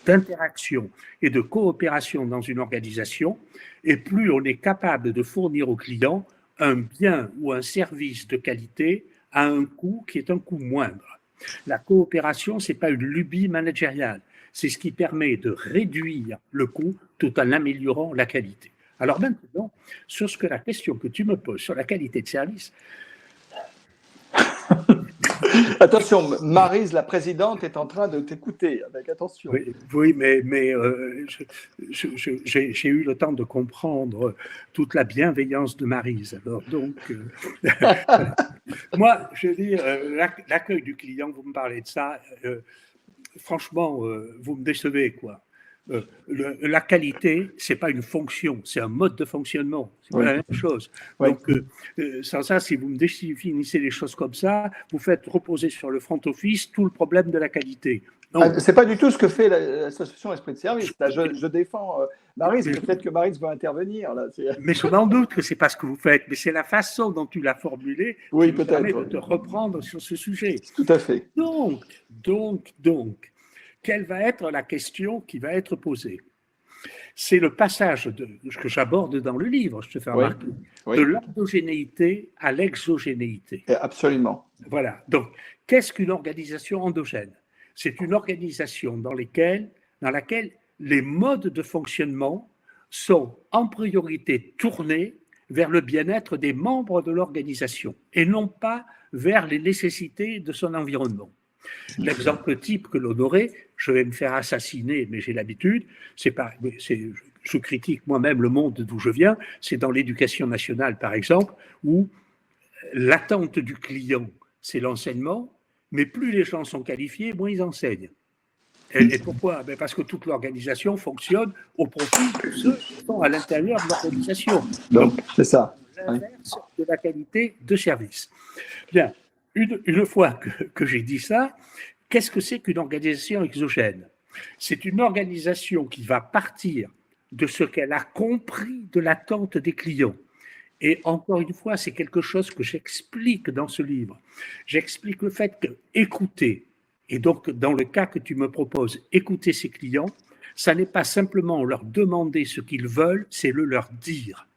d'interaction et de coopération dans une organisation, et plus on est capable de fournir au client un bien ou un service de qualité à un coût qui est un coût moindre. La coopération, ce n'est pas une lubie managériale, c'est ce qui permet de réduire le coût tout en améliorant la qualité. Alors maintenant, sur la question que tu me poses sur la qualité de service. Attention, Maryse, la présidente, est en train de t'écouter avec attention. Oui, mais j'ai eu le temps de comprendre toute la bienveillance de Maryse. Alors donc, moi, je dis, l'accueil du client, vous me parlez de ça, franchement, vous me décevez, quoi. La qualité, c'est pas une fonction, c'est un mode de fonctionnement. C'est pas la même chose. Oui. Donc, sans ça, si vous me définissez les choses comme ça, vous faites reposer sur le front office tout le problème de la qualité. C'est pas du tout ce que fait l'association Esprit de Service. Là, je défends Maryse, peut-être que Maryse va intervenir. Là. Mais je m'en doute que c'est pas ce que vous faites, mais c'est la façon dont tu l'as formulé qui me permet de te reprendre sur ce sujet. Tout à fait. Donc, quelle va être la question qui va être posée? C'est le passage que j'aborde dans le livre, je te fais remarquer, de l'endogénéité à l'exogénéité. Absolument. Voilà. Donc, qu'est-ce qu'une organisation endogène? C'est une organisation dans laquelle les modes de fonctionnement sont en priorité tournés vers le bien-être des membres de l'organisation et non pas vers les nécessités de son environnement. L'exemple type que l'on aurait, je vais me faire assassiner, mais j'ai l'habitude, je critique moi-même le monde d'où je viens, c'est dans l'éducation nationale par exemple, où l'attente du client, c'est l'enseignement, mais plus les gens sont qualifiés, moins ils enseignent. Et pourquoi? Parce que toute l'organisation fonctionne au profit de ceux qui sont à l'intérieur de l'organisation. Donc, c'est ça. L'inverse de la qualité de service. Bien. Une fois que j'ai dit ça, qu'est-ce que c'est qu'une organisation exogène? C'est une organisation qui va partir de ce qu'elle a compris de l'attente des clients. Et encore une fois, c'est quelque chose que j'explique dans ce livre. J'explique le fait que écouter, et donc dans le cas que tu me proposes, écouter ses clients, ça n'est pas simplement leur demander ce qu'ils veulent, c'est le leur dire.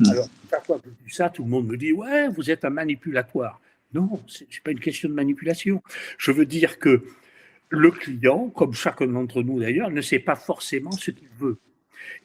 Alors, chaque fois que je dis ça, tout le monde me dit « Ouais, vous êtes un manipulatoire ». Non, ce n'est pas une question de manipulation. Je veux dire que le client, comme chacun d'entre nous d'ailleurs, ne sait pas forcément ce qu'il veut.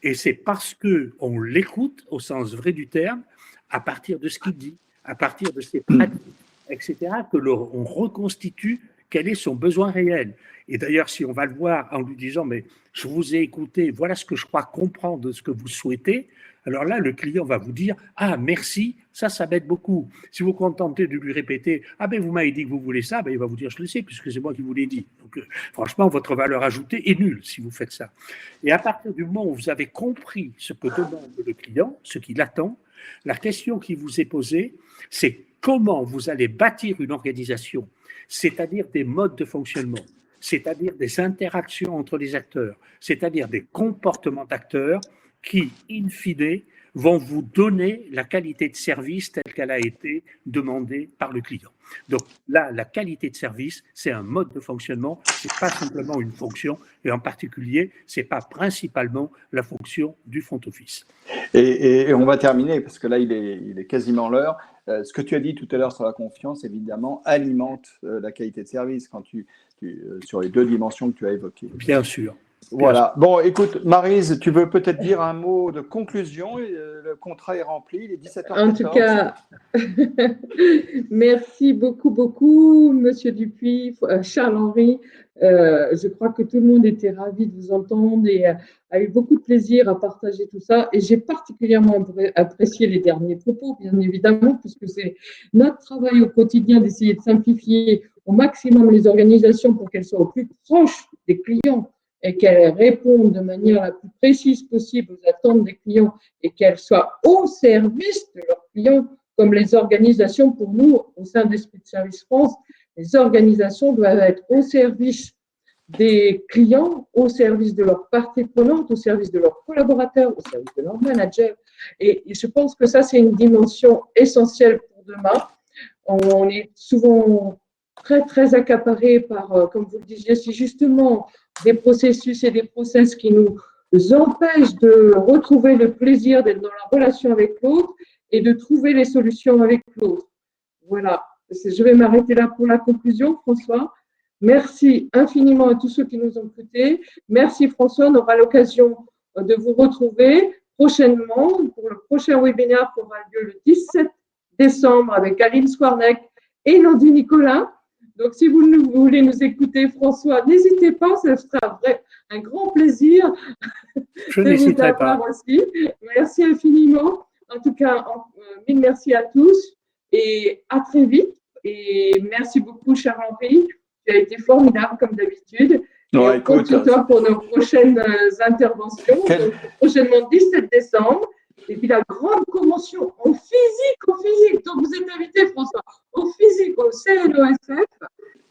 Et c'est parce qu'on l'écoute, au sens vrai du terme, à partir de ce qu'il dit, à partir de ses pratiques, etc., que l'on reconstitue quel est son besoin réel. Et d'ailleurs, si on va le voir en lui disant « mais je vous ai écouté, voilà ce que je crois comprendre de ce que vous souhaitez », alors là, le client va vous dire « ah, merci, ça m'aide beaucoup ». Si vous contentez de lui répéter « ah ben vous m'avez dit que vous voulez ça », ben il va vous dire « je le sais, puisque c'est moi qui vous l'ai dit ». Donc franchement, votre valeur ajoutée est nulle si vous faites ça. Et à partir du moment où vous avez compris ce que demande le client, ce qu'il attend, la question qui vous est posée, c'est comment vous allez bâtir une organisation, c'est-à-dire des modes de fonctionnement, c'est-à-dire des interactions entre les acteurs, c'est-à-dire des comportements d'acteurs qui, in fine, vont vous donner la qualité de service telle qu'elle a été demandée par le client. Donc là, la qualité de service, c'est un mode de fonctionnement, ce n'est pas simplement une fonction, et en particulier, ce n'est pas principalement la fonction du front office. Et on va terminer, parce que là, il est quasiment l'heure. Ce que tu as dit tout à l'heure sur la confiance, évidemment, alimente la qualité de service sur les deux dimensions que tu as évoquées. Bien sûr. Voilà. Bon, écoute, Maryse, tu veux peut-être dire un mot de conclusion? Le contrat est rempli, il est 17h14. En tout cas, merci beaucoup, Monsieur Dupuis, Charles-Henri. Je crois que tout le monde était ravi de vous entendre et a eu beaucoup de plaisir à partager tout ça. Et j'ai particulièrement apprécié les derniers propos, bien évidemment, puisque c'est notre travail au quotidien d'essayer de simplifier au maximum les organisations pour qu'elles soient au plus proches des clients et qu'elles répondent de manière la plus précise possible aux attentes des clients et qu'elles soient au service de leurs clients comme les organisations, pour nous, au sein d'Esprit de Service France, les organisations doivent être au service des clients, au service de leurs parties prenantes, au service de leurs collaborateurs, au service de leurs managers. Et je pense que ça, c'est une dimension essentielle pour demain. On est souvent très accaparé par, comme vous le disiez, si justement des processus et des process qui nous empêchent de retrouver le plaisir d'être dans la relation avec l'autre et de trouver les solutions avec l'autre. Voilà, je vais m'arrêter là pour la conclusion, François. Merci infiniment à tous ceux qui nous ont écoutés. Merci François, on aura l'occasion de vous retrouver prochainement pour le prochain webinaire qui aura lieu le 17 décembre avec Aline Swarneck et Nandi Nicolas. Donc, si vous voulez nous écouter, François, n'hésitez pas, ce sera un grand plaisir Je de vous avoir aussi. Merci infiniment. En tout cas, mille merci à tous et à très vite. Et merci beaucoup, Charles-Henri. Tu as été formidable comme d'habitude. Ouais, on compte sur toi pour nos prochaines interventions. Donc, prochainement, 17 décembre. Et puis la grande convention en physique. Donc, vous êtes invité, François, en physique au CNOSF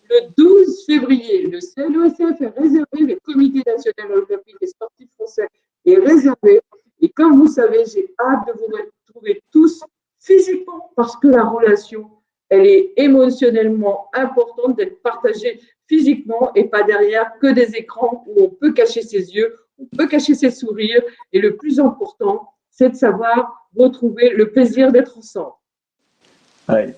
le 12 février. Le CNOSF est réservé, le Comité national olympique et sportif français est réservé. Et comme vous savez, j'ai hâte de vous retrouver tous physiquement parce que la relation, elle est émotionnellement importante d'être partagée physiquement et pas derrière que des écrans où on peut cacher ses yeux, on peut cacher ses sourires. Et le plus important, c'est de savoir retrouver le plaisir d'être ensemble. Ouais.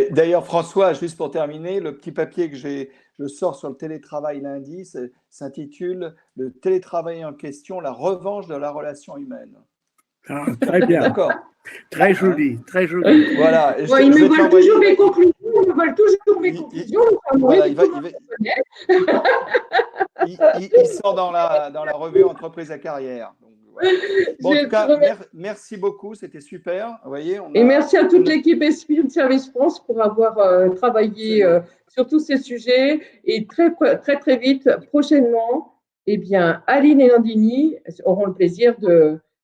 D'ailleurs, François, juste pour terminer, le petit papier que je sors sur le télétravail lundi s'intitule « Le télétravail en question, la revanche de la relation humaine ». Ah, très bien. D'accord. Très joli, très joli. Voilà. Ils me veulent toujours mes conclusions. Ils me veulent toujours mes conclusions. Voilà, il sort dans la revue Entreprise à carrière. Donc, voilà. Bon, en tout cas, merci beaucoup, c'était super. Vous voyez, et merci à toute l'équipe Esprit de Service France pour avoir travaillé sur tous ces sujets. Et très vite, prochainement, eh bien, Aline et Nandini auront le plaisir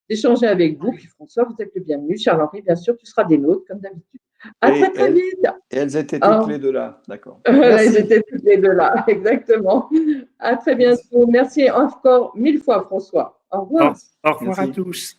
d'échanger avec vous. Puis François, vous êtes le bienvenu. Charles-Henri, bien sûr, tu seras des nôtres, comme d'habitude. À très vite. Et elles étaient toutes les deux là, d'accord. Elles étaient toutes les deux là, exactement. À très bientôt. Merci encore 1000 fois, François. Au revoir. Au revoir à tous.